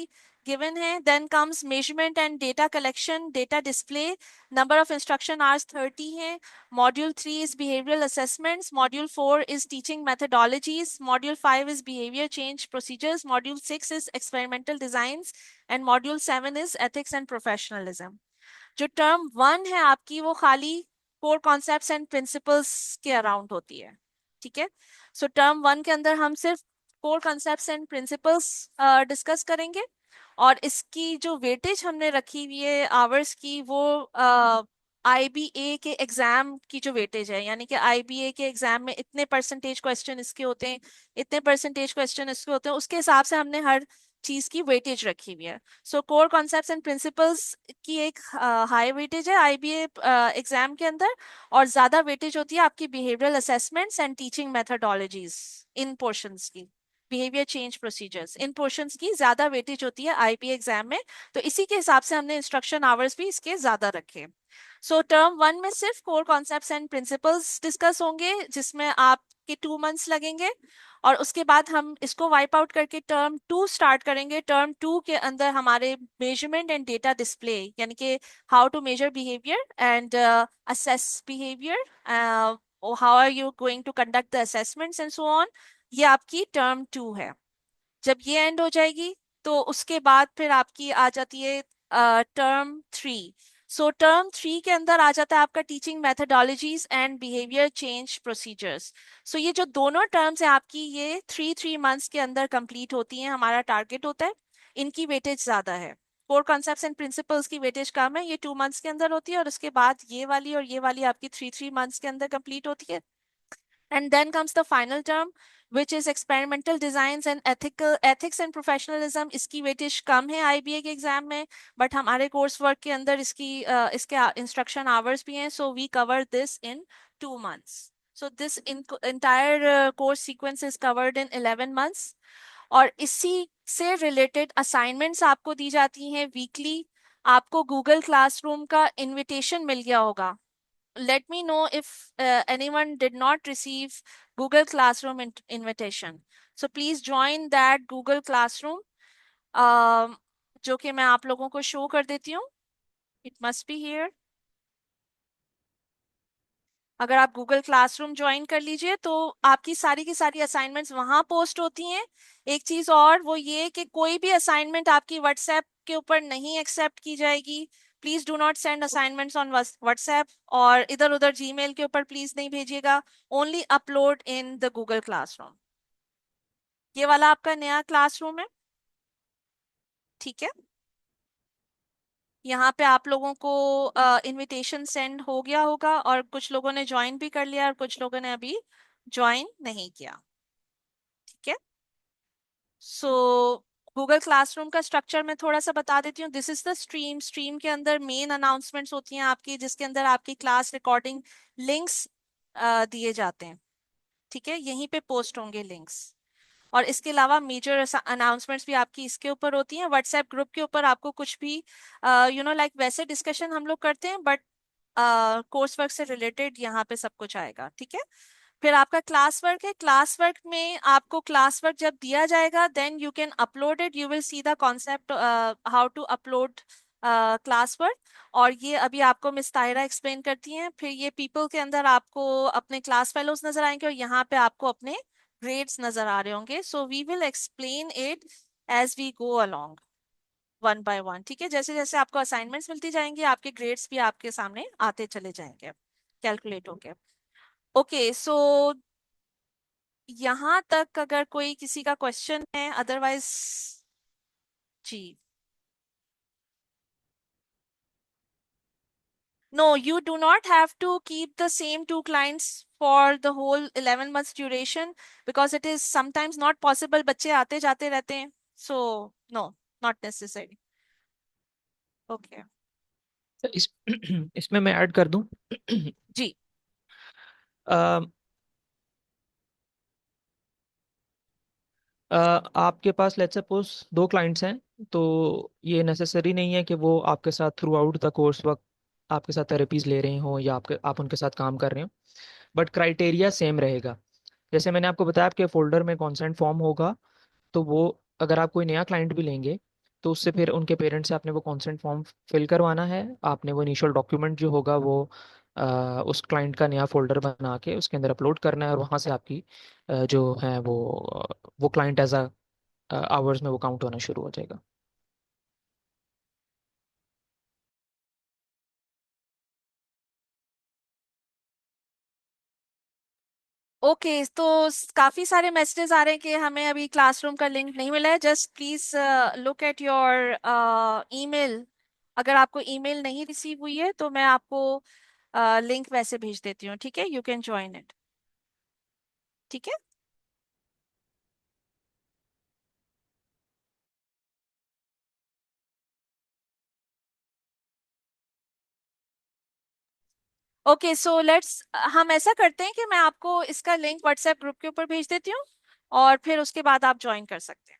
given है. Then comes measurement and data collection, data display. Number of instruction hours 30 है. Module 3 is behavioral assessments. Module 4 is teaching methodologies. Module 5 is behavior change procedures. Module 6 is experimental designs. And Module 7 is ethics and professionalism. जो टर्म 1 है आपकी वो खाली कोर कॉन्सेप्ट्स एंड प्रिंसिपल्स के अराउंड होती है. ठीक है. सो टर्म 1 के अंदर हम सिर्फ core concepts and principles discuss करेंगे. और इसकी जो वेटेज हमने रखी हुई है आवर्स की वो आईबीए के एग्जाम की जो वेटेज है, यानी कि आईबीए के एग्जाम में इतने परसेंटेज क्वेश्चन इसके होते हैं, इतने परसेंटेज क्वेश्चन इसके होते हैं, उसके हिसाब से हमने हर चीज की वेटेज रखी हुई है. So core concepts and principles की एक हाई वेटेज है आईबीए एग्जाम के अंदर, और ज्यादा वेटेज होती है आपकी behavioural assessments and teaching methodologies in portions की. Behaviour change procedures in portions की ज्यादा वेटेज होती है आईबीए एग्जाम में, तो इसी के हिसाब से हमने इंस्ट्रक्शन आवर्स भी इसके ज्यादा रखे. सो टर्म 1 में सिर्फ core concepts and principles discuss होंगे, जिसमें आपके 2 मंथ्स लगेंगे. और उसके बाद हम इसको वाइप आउट करके टर्म 2 स्टार्ट करेंगे. टर्म 2 के अंदर हमारे मेजरमेंट एंड डेटा डिस्प्ले, यानी कि how to measure behaviour and assess behaviour, how are you going to conduct the assessments and so on, ये आपकी टर्म 2 है. जब ये एंड हो जाएगी तो उसके बाद फिर आपकी आ जाती है टर्म 3. सो टर्म 3 के अंदर आ जाता है आपका teaching methodologies and behaviour change procedures. So ये जो दोनों टर्म्स है आपकी, ये 3 मंथ्स के अंदर कंप्लीट होती हैं, हमारा टारगेट होता है. इनकी वेटेज ज्यादा है. कोर कॉन्सेप्ट्स एंड प्रिंसिपल्स की वेटेज कम है, ये 2 मंथ्स के अंदर होती है, और उसके बाद ये वाली और ये वाली आपकी 3 मंथ्स के अंदर कंप्लीट होती है. And then comes the final term, which is experimental designs and ethics and professionalism. इसकी वेटेज कम है आईबीए के एग्जाम में, बट हमारे कोर्स वर्क के अंदर इसके इंस्ट्रक्शन आवर्स भी हैं. So we cover this in 2 months. So this entire course sequence is covered in 11 months. और इसी से रिलेटेड असाइनमेंट्स आपको दी जाती हैं वीकली. आपको गूगल क्लासरूम का इनविटेशन मिल गया होगा. Let me know if anyone did not receive Google Classroom invitation. So please join that Google Classroom, जो कि मैं आप लोगों को शो कर देती हूँ. It must be here. अगर आप गूगल क्लासरूम ज्वाइन कर लीजिए तो आपकी सारी की सारी असाइनमेंट्स वहां पोस्ट होती हैं. एक चीज और वो ये कि कोई भी असाइनमेंट आपकी व्हाट्सएप के ऊपर नहीं एक्सेप्ट की जाएगी. Please do not send assignments on WhatsApp, और इधर उधर जीमेल के ऊपर प्लीज नहीं भेजिएगा. Only upload in the Google classroom. ये वाला आपका नया क्लासरूम है. ठीक है. यहाँ पे आप लोगों को इनविटेशन सेंड हो गया होगा, और कुछ लोगों ने ज्वाइन भी कर लिया और कुछ लोगों ने अभी ज्वाइन नहीं किया. ठीक है. सो गूगल क्लासरूम का स्ट्रक्चर मैं थोड़ा सा बता देती हूँ. दिस इज द स्ट्रीम के अंदर मेन अनाउंसमेंट्स होती हैं आपकी, जिसके अंदर आपकी क्लास रिकॉर्डिंग लिंक्स दिए जाते हैं. ठीक है. यहीं पे पोस्ट होंगे लिंक्स. और इसके अलावा मेजर अनाउंसमेंट्स भी आपकी इसके ऊपर होती हैं. व्हाट्सएप ग्रुप के ऊपर आपको कुछ भी लाइक वैसे डिस्कशन हम लोग करते हैं, बट कोर्स वर्क से रिलेटेड यहाँ पे सब कुछ आएगा. ठीक है. फिर आपका क्लास वर्क है. क्लास वर्क में आपको क्लास वर्क जब दिया जाएगा then you can upload it. You will see the concept how to upload class work, और ये अभी आपको मिस ताहिरा एक्सप्लेन करती हैं. फिर ये पीपल के अंदर आपको अपने क्लास फेलोज नजर आएंगे, और यहाँ पे आपको अपने ग्रेड्स नजर आ रहे होंगे. So we will explain it as we go along, one by one. ठीक है. जैसे जैसे आपको असाइनमेंट्स मिलती जाएंगी आपके ग्रेड्स भी आपके सामने आते चले जाएंगे कैलकुलेट होके. ओके. सो यहाँ तक अगर कोई किसी का क्वेश्चन है, अदरवाइज जी. No, you do not have to keep the same 2 clients for the whole 11 months duration, because it is sometimes not possible. बच्चे आते जाते रहते हैं. So no, not necessary. Okay. इस इसमें मैं ऐड कर दूं. जी. आपके पास लेट्स सपोज 2 क्लाइंट्स हैं, तो ये नेसेसरी नहीं है कि वो आपके साथ थ्रू आउट द कोर्स वक्त आपके साथ थेरेपीज ले रहे हो या आप उनके साथ काम कर रहे हो. बट क्राइटेरिया सेम रहेगा। जैसे मैंने आपको बताया, आपके फोल्डर में कॉन्सेंट फॉर्म होगा, तो वो अगर आप कोई नया क्लाइंट भी लेंगे तो उससे फिर उनके पेरेंट्स से आपने वो कॉन्सेंट फॉर्म फिल करवाना है। आपने वो इनिशियल डॉक्यूमेंट जो होगा वो उस क्लाइंट का नया फोल्डर बना के उसके अंदर अपलोड करना है, और वहाँ से आपकी जो है वो क्लाइंट एज अ आवर्स में वो काउंट होना शुरू हो जाएगा। ओके, तो काफी सारे मैसेजेस आ रहे हैं कि हमें अभी क्लासरूम का लिंक नहीं मिला है। Just please look at your email. अगर आपको ईमेल नहीं रिसीव हुई है तो मैं आपको लिंक वैसे भेज देती हूँ, ठीक है? यू कैन ज्वाइन इट, ठीक है? ओके, सो लेट्स, हम ऐसा करते हैं कि मैं आपको इसका लिंक व्हाट्सएप ग्रुप के ऊपर भेज देती हूँ, और फिर उसके बाद आप ज्वाइन कर सकते हैं,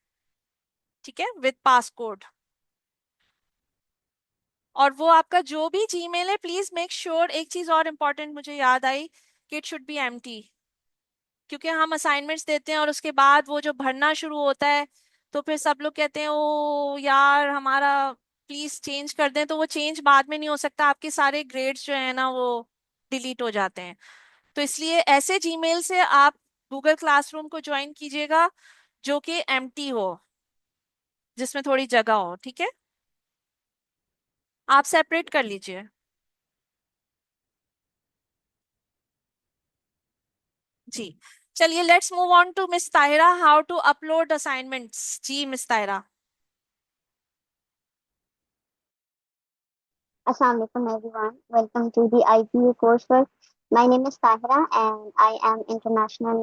ठीक है, विद पासकोड। और वो आपका जो भी जीमेल है, प्लीज मेक श्योर, एक चीज और इम्पोर्टेंट मुझे याद आई, कि इट शुड बी एम्प्टी। क्योंकि हम असाइनमेंट्स देते हैं और उसके बाद वो जो भरना शुरू होता है, तो फिर सब लोग कहते हैं ओ यार हमारा प्लीज चेंज कर दें, तो वो चेंज बाद में नहीं हो सकता, आपके सारे ग्रेड्स जो है ना वो डिलीट हो जाते हैं। तो इसलिए ऐसे जीमेल से आप गूगल क्लासरूम को ज्वाइन कीजिएगा जो कि एम्प्टी हो, जिसमें थोड़ी जगह हो, ठीक है? आप सेपरेट कर लीजिए। जी, चलिए, let's move on to miss Tahira, how to upload assignments. जी miss Tahira. Assalamualaikum everyone. Welcome to the IPA coursework. My name is Tahira and I am international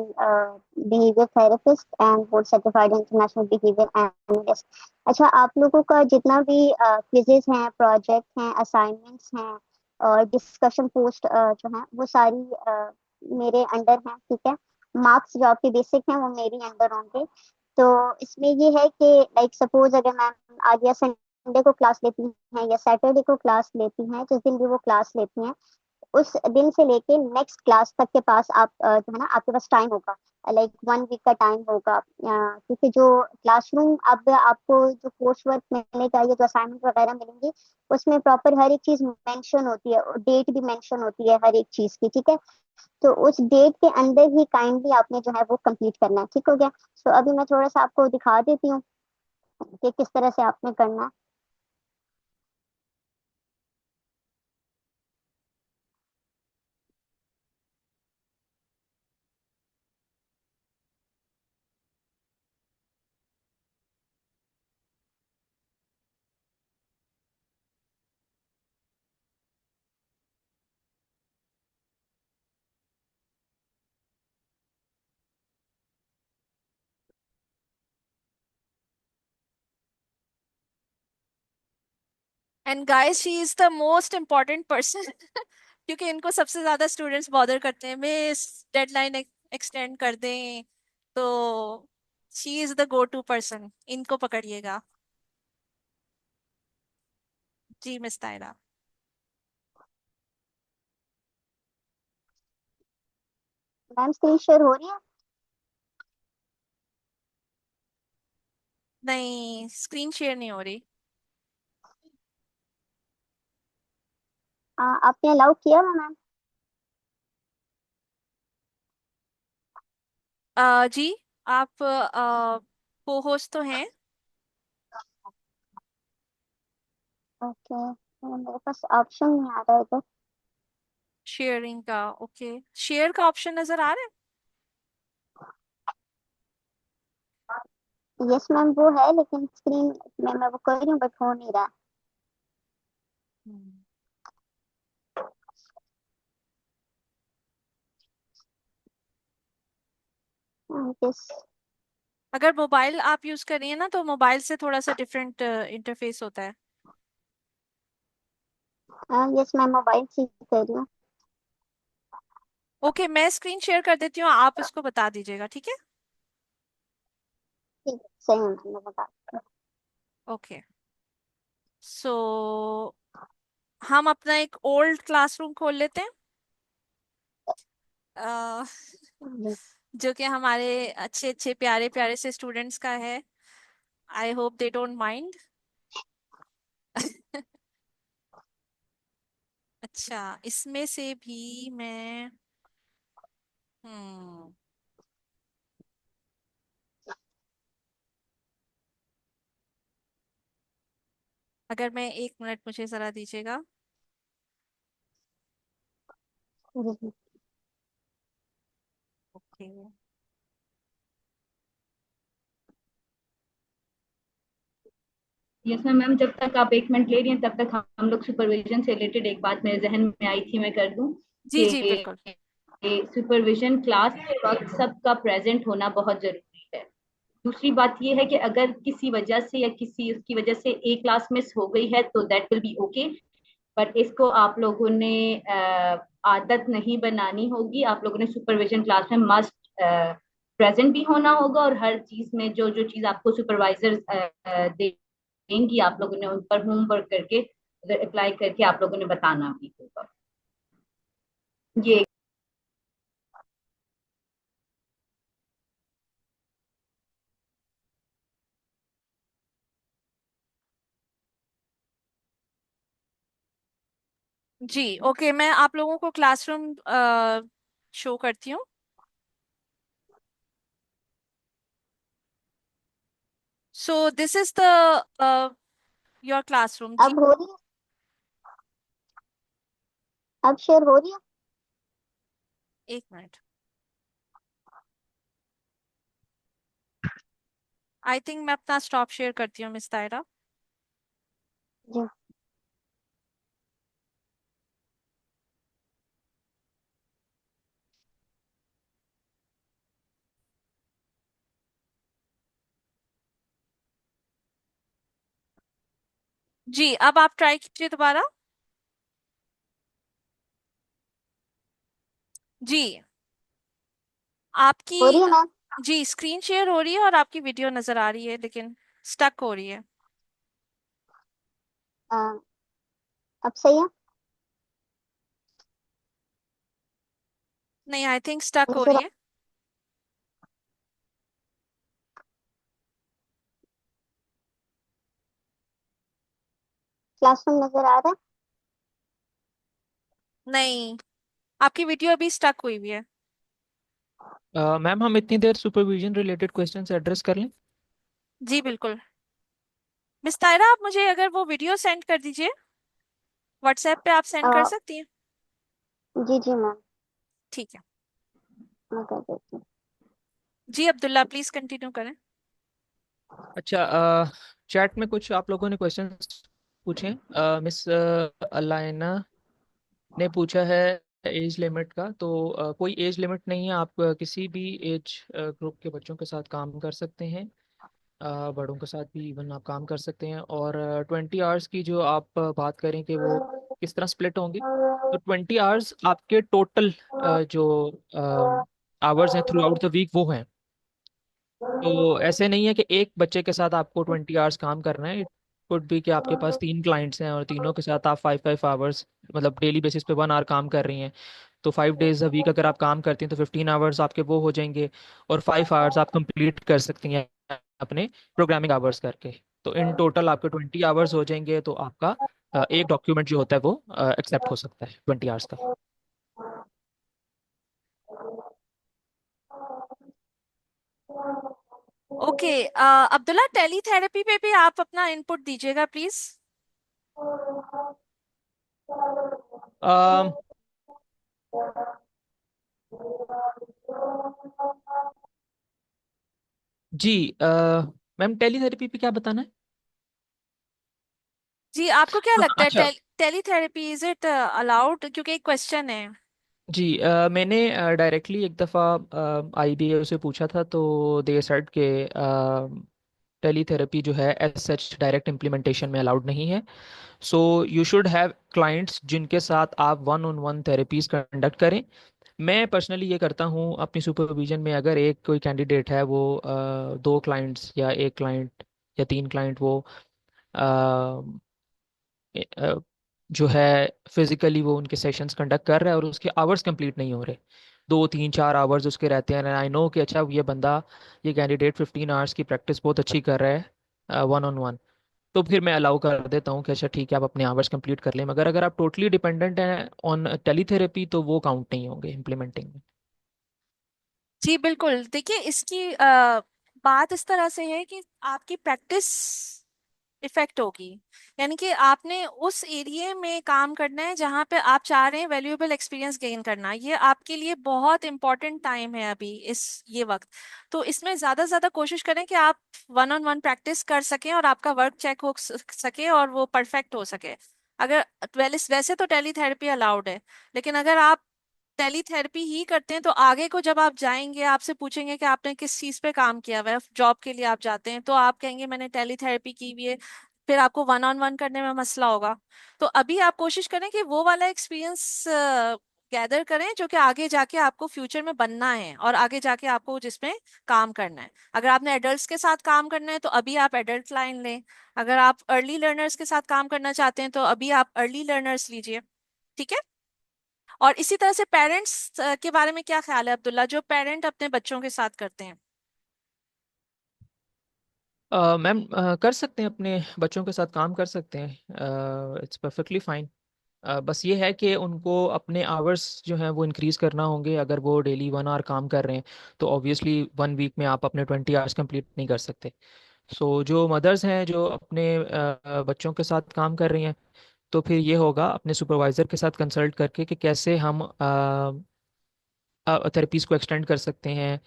behavior therapist and board certified international behavior analyst. अच्छा, आप लोगों का जितना भी क्विजेज हैं, प्रोजेक्ट हैं, असाइनमेंट्स हैं और डिस्कशन पोस्ट जो हैं वो सारी मेरे अंडर हैं, ठीक है। मार्क्स जो आपके बेसिक हैं वो मेरी अंडर होंगे। तो इसमें ये है कि लाइक सपोज अगर मैम आज या संडे को क्लास लेती हैं या सैटरडे को क्लास लेती हैं, जिस दिन भी वो क्लास लेती हैं उस दिन से लेके नेक्स्ट क्लास तक के पास आप जो है ना आपके पास टाइम होगा, लाइक 1 वीक का टाइम होगा। क्योंकि जो क्लासरूम अब आपको जो कोर्स वर्क मिलेगा या जो असाइनमेंट वगैरह मिलेंगी उसमें प्रॉपर हर एक चीज मेंशन होती है और डेट भी मेंशन होती है हर एक चीज की, ठीक है। तो उस डेट के अंदर ही काइंडली आपने जो है वो कंप्लीट करना है, ठीक हो गया। तो अभी मैं थोड़ा सा आपको दिखा देती हूँ कि किस तरह से आपने करना है। And guys, she is the most important person क्योंकि इनको सबसे ज्यादा स्टूडेंट्स बॉदर करते हैं, मिस डेडलाइन एक्सटेंड कर दें, तो she is the go to person, इनको पकड़िएगा। जी miss Tahira. Ma'am screen share हो रही है? नहीं, स्क्रीन शेयर नहीं हो रही। आपने अलाउ किया हुआ मैम? जी, आप को होस्ट तो हैं ओके, मेरे पास ऑप्शन नहीं आ रहा है इधर। शेयरिंग का? ओके, शेयर का ऑप्शन नजर आ रहा है? यस मैम वो है, लेकिन स्क्रीन में मैं वो कर रही हूँ बट हो नहीं रहा। हम्म। यस। अगर मोबाइल आप यूज कर रही हैं ना, तो मोबाइल से थोड़ा सा डिफरेंट इंटरफेस होता है। यस मैम मोबाइल से ही कर रही हूँ। ओके, मैं स्क्रीन शेयर कर देती हूँ, आप इसको बता दीजिएगा, ठीक है? ठीक है, सही है मैम, मैं बता रही हूँ। ओके, सो हम अपना एक ओल्ड क्लासरूम खोल लेते हैं। जी। जो कि हमारे अच्छे अच्छे प्यारे प्यारे से स्टूडेंट्स का है। I hope they don't mind. अच्छा, इसमें से भी मैं हम्म अगर मैं 1 मिनट मुझे जरा दीजिएगा। जी जी। ओके। Yes ma'am. मैम जब तक आप 1 मिनट ले रही हैं तब तक हम लोग सुपरविजन से रिलेटेड एक बात मेरे जहन में आई थी, मैं कर दूं जी जी कि बिल्कुल। सुपरविजन क्लास के वक्त सबका प्रेजेंट होना बहुत जरूरी है। दूसरी बात ये है कि अगर किसी वजह से या किसी उसकी वजह से एक क्लास मिस हो गई है तो that will be okay, but इसको आप लोगों ने आदत नहीं बनानी होगी। आप लोगों ने सुपरविजन क्लास में मस्ट प्रेजेंट भी होना होगा, और हर चीज में जो जो चीज आपको सुपरवाइजर देंगी आप लोगों ने उन पर होमवर्क करके अप्लाई करके आप लोगों ने बताना भी होगा। ये जी ओके, मैं आप लोगों को क्लासरूम शो करती हूँ। So this is the your classroom जी। अब हो रही है? अब शेयर हो रही है? 1 मिनट। आई थिंक मैं अपना स्टॉप शेयर करती हूँ मिस तायरा। जी। जी अब आप ट्राई कीजिए दोबारा। जी आपकी हो रही है मैम? जी स्क्रीन शेयर हो रही है और आपकी वीडियो नजर आ रही है लेकिन स्टक हो रही है। अ, अब सही है? नहीं, आई थिंक स्टक हो नजर रही आ- है। क्लासरूम नजर आ रहा है? नहीं, आपकी वीडियो अभी स्टक हुई हुई है। मैम हम इतनी देर सुपरविजन रिलेटेड क्वेश्चन एड्रेस कर लें। जी बिल्कुल। मिस तायरा, आप मुझे अगर वो वीडियो सेंड कर दीजिए, व्हाट्सएप पे आप सेंड कर अ, सकती हैं। जी जी मैम, ठीक है। मैं कर देती हूँ। जी अब्दुल्ला, प्लीज कंटिन्यू करें। अच्छा, चैट में कुछ आप लोगों ने क्वेश्चन पूछे। मिस अलाइना ने पूछा है एज लिमिट का, तो कोई एज लिमिट नहीं है। आप किसी भी एज ग्रुप के बच्चों के साथ काम कर सकते हैं। बड़ों के साथ भी इवन आप काम कर सकते हैं। और 20 आवर्स की जो आप बात करें कि वो किस तरह स्प्लिट होंगे, तो 20 आवर्स आपके टोटल जो आवर्स हैं थ्रू आउट द वीक वो हैं। तो ऐसे नहीं है कि एक बच्चे के साथ आपको 20 आवर्स काम करना है। इट कुड भी कि आपके पास 3 क्लाइंट्स हैं और तीनों के साथ आप 5 5 आवर्स मतलब डेली बेसिस पे 1 आवर काम कर रही हैं। तो 5 डेज अ वीक अगर आप काम करती हैं तो 15 आवर्स आपके वो हो जाएंगे, और 5 आवर्स आप कंप्लीट कर सकती हैं अपने प्रोग्रामिंग आवर्स करके। तो इन टोटल आपके 20 आवर्स हो जाएंगे, तो आपका एक डॉक्यूमेंट जो होता है वो एक्सेप्ट हो सकता है 20 आवर्स का। ओके अब्दुल्ला, टेलीथेरेपी पे भी आप अपना इनपुट दीजिएगा प्लीज। अम, जी मैम टेलीथेरेपी पे क्या बताना है? जी आपको क्या हाँ, लगता है अच्छा। टेलीथेरेपी इज इट अलाउड, क्योंकि एक क्वेश्चन है। जी मैंने डायरेक्टली एक दफ़ा आईबीए से पूछा था, तो दे सेड के टेलीथेरेपी जो है एज सच डायरेक्ट इम्प्लीमेंटेशन में अलाउड नहीं है। So you should have clients जिनके साथ आप 1-on-1 थेरेपीज कंडक्ट करें। मैं पर्सनली ये करता हूँ अपनी सुपरविजन में। अगर एक कोई कैंडिडेट है वो 2 क्लाइंट्स या 1 क्लाइंट या 3 क्लाइंट वो जो है फिजिकली वो उनके सेशंस कंडक्ट कर रहा है और उसके आवर्स कंप्लीट नहीं हो रहे, 2 3 4 आवर्स उसके रहते हैं, आई नो कि अच्छा ये बंदा, ये कैंडिडेट 15 आवर्स की प्रैक्टिस बहुत अच्छी कर रहा है वन ऑन वन, तो फिर मैं अलाउ कर देता हूँ कि अच्छा ठीक है आप अपने आवर्स कंप्लीट कर लें। मगर अगर आप टोटली डिपेंडेंट हैं ऑन टेलीथेरेपी तो वो काउंट नहीं होंगे इम्प्लीमेंटिंग में। जी बिल्कुल, देखिए इसकी बात इस तरह से है कि आपकी प्रैक्टिस इफेक्ट होगी। यानी कि आपने उस एरिया में काम करना है जहां पे आप चाह रहे हैं वैल्यूएबल एक्सपीरियंस गेन करना। ये आपके लिए बहुत इंपॉर्टेंट टाइम है अभी इस ये वक्त। तो इसमें ज्यादा से ज्यादा कोशिश करें कि आप वन ऑन वन प्रैक्टिस कर सकें और आपका वर्क चेक हो सके और वो परफेक्ट हो सके। अगर वैसे तो टेलीथेरेपी अलाउड है, लेकिन अगर आप टेलीथेरेपी ही करते हैं तो आगे को जब आप जाएंगे आपसे पूछेंगे कि आपने किस चीज पे काम किया हुआ है, जॉब के लिए आप जाते हैं तो आप कहेंगे मैंने टेलीथेरेपी की हुई है, फिर आपको वन ऑन वन करने में मसला होगा। तो अभी आप कोशिश करें कि वो वाला एक्सपीरियंस गैदर करें जो कि आगे जाके आपको फ्यूचर में बनना है और आगे जाके आपको जिसमें काम करना है। अगर आपने एडल्ट्स के साथ काम करना है तो अभी आप एडल्ट लाइन लें। अगर आप अर्ली लर्नर्स के साथ काम करना चाहते हैं तो अभी आप अर्ली लर्नर्स लीजिए। ठीक है। और इसी तरह से पेरेंट्स के बारे में क्या ख्याल है अब्दुल्ला, जो पेरेंट अपने बच्चों के साथ करते हैं? मैम कर सकते हैं, अपने बच्चों के साथ काम कर सकते हैं, इट्स परफेक्टली फाइन। बस ये है कि उनको अपने आवर्स जो हैं वो इंक्रीज़ करना होंगे। अगर वो डेली 1 आवर काम कर रहे हैं तो ऑब्वियसली 1 वीक में आप अपने 20 आवर्स कंप्लीट नहीं कर सकते। सो जो मदर्स हैं जो अपने बच्चों के साथ काम कर रही हैं, तो फिर ये होगा अपने सुपरवाइज़र के साथ कंसल्ट करके कि कैसे हम थेरेपीज़ को एक्सटेंड कर सकते हैं,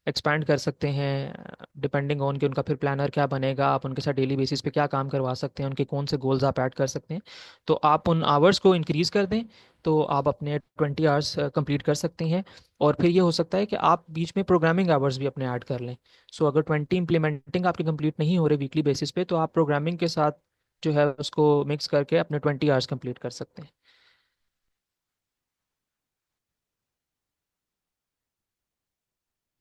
एक्सपैंड कर सकते हैं, डिपेंडिंग ऑन कि उनका फिर प्लानर क्या बनेगा, आप उनके साथ डेली बेसिस पे क्या काम करवा सकते हैं, उनके कौन से गोल्स आप ऐड कर सकते हैं। तो आप उन आवर्स को इंक्रीज़ कर दें तो आप अपने 20 आवर्स कंप्लीट कर सकते हैं। और फिर ये हो सकता है कि आप बीच में प्रोग्रामिंग आवर्स भी अपने ऐड कर लें। सो अगर 20 इम्प्लीमेंटिंग आपकी कंप्लीट नहीं हो रही वीकली बेसिस पे, तो आप प्रोग्रामिंग के साथ जो है उसको मिक्स करके अपने 20 आवर्स कंप्लीट कर सकते हैं।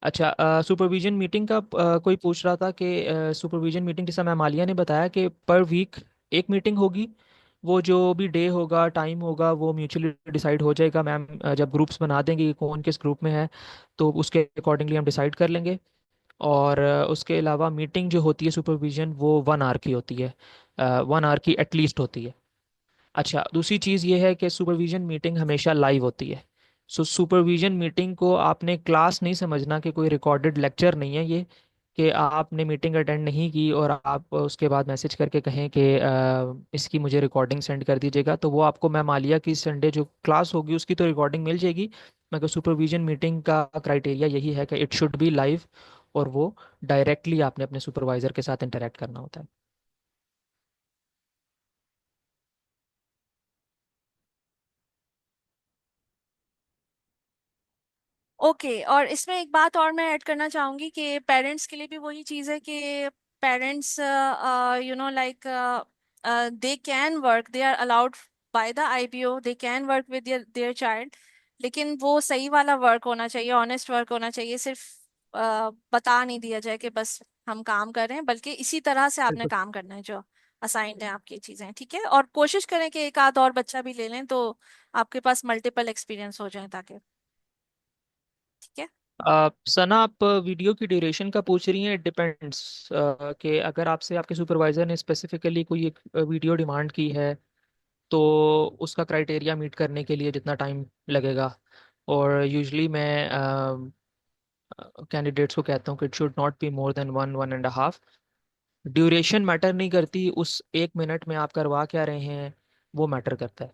अच्छा, सुपरविजन मीटिंग का कोई पूछ रहा था कि सुपरविजन मीटिंग, जैसा मैम आलिया ने बताया कि पर वीक एक मीटिंग होगी। वो जो भी डे होगा, टाइम होगा, वो म्यूचुअली डिसाइड हो जाएगा मैम। जब ग्रुप्स बना देंगे कि कौन किस ग्रुप में है तो उसके अकॉर्डिंगली हम डिसाइड कर लेंगे। और उसके अलावा मीटिंग जो होती है सुपरविजन वो 1 आवर की होती है, 1 आवर की एटलीस्ट होती है। अच्छा, दूसरी चीज़ ये है कि सुपरविजन मीटिंग हमेशा लाइव होती है। सो सुपरविजन मीटिंग को आपने क्लास नहीं समझना, कि कोई रिकॉर्डेड लेक्चर नहीं है ये, कि आपने मीटिंग अटेंड नहीं की और आप उसके बाद मैसेज करके कहें कि इसकी मुझे रिकॉर्डिंग सेंड कर दीजिएगा। तो वो आपको मैम आलिया की संडे जो क्लास होगी उसकी तो रिकॉर्डिंग मिल जाएगी, मगर सुपरविजन मीटिंग का क्राइटेरिया यही है कि इट शुड बी लाइव, और वो डायरेक्टली आपने अपने सुपरवाइजर के साथ इंटरेक्ट करना होता है। ओके, और इसमें एक बात और मैं ऐड करना चाहूंगी कि पेरेंट्स के लिए भी वही चीज़ है कि parents like they can work, they are allowed by the IBO, they can work with their child. लेकिन वो सही वाला वर्क होना चाहिए, ऑनेस्ट वर्क होना चाहिए। सिर्फ बता नहीं दिया जाए कि बस हम काम कर रहे हैं, बल्कि इसी तरह से आपने बिल्कुल। काम करना है जो असाइंड है आपकी चीज़ें। ठीक है, और कोशिश करें कि एक आध और बच्चा भी ले लें तो आपके पास मल्टीपल एक्सपीरियंस हो जाए ताकि। ठीक है। सना, आप वीडियो की ड्यूरेशन का पूछ रही हैं। इट डिपेंड्स कि अगर आपसे आपके सुपरवाइजर ने स्पेसिफिकली कोई एक वीडियो डिमांड की है तो उसका क्राइटेरिया मीट करने के लिए जितना टाइम लगेगा। और यूजुअली मैं कैंडिडेट्स को कहता हूँ कि it should not be more than 1 1.5। Duration matter नहीं करती, उस 1 मिनट में आप करवा क्या रहे हैं वो मैटर करता है।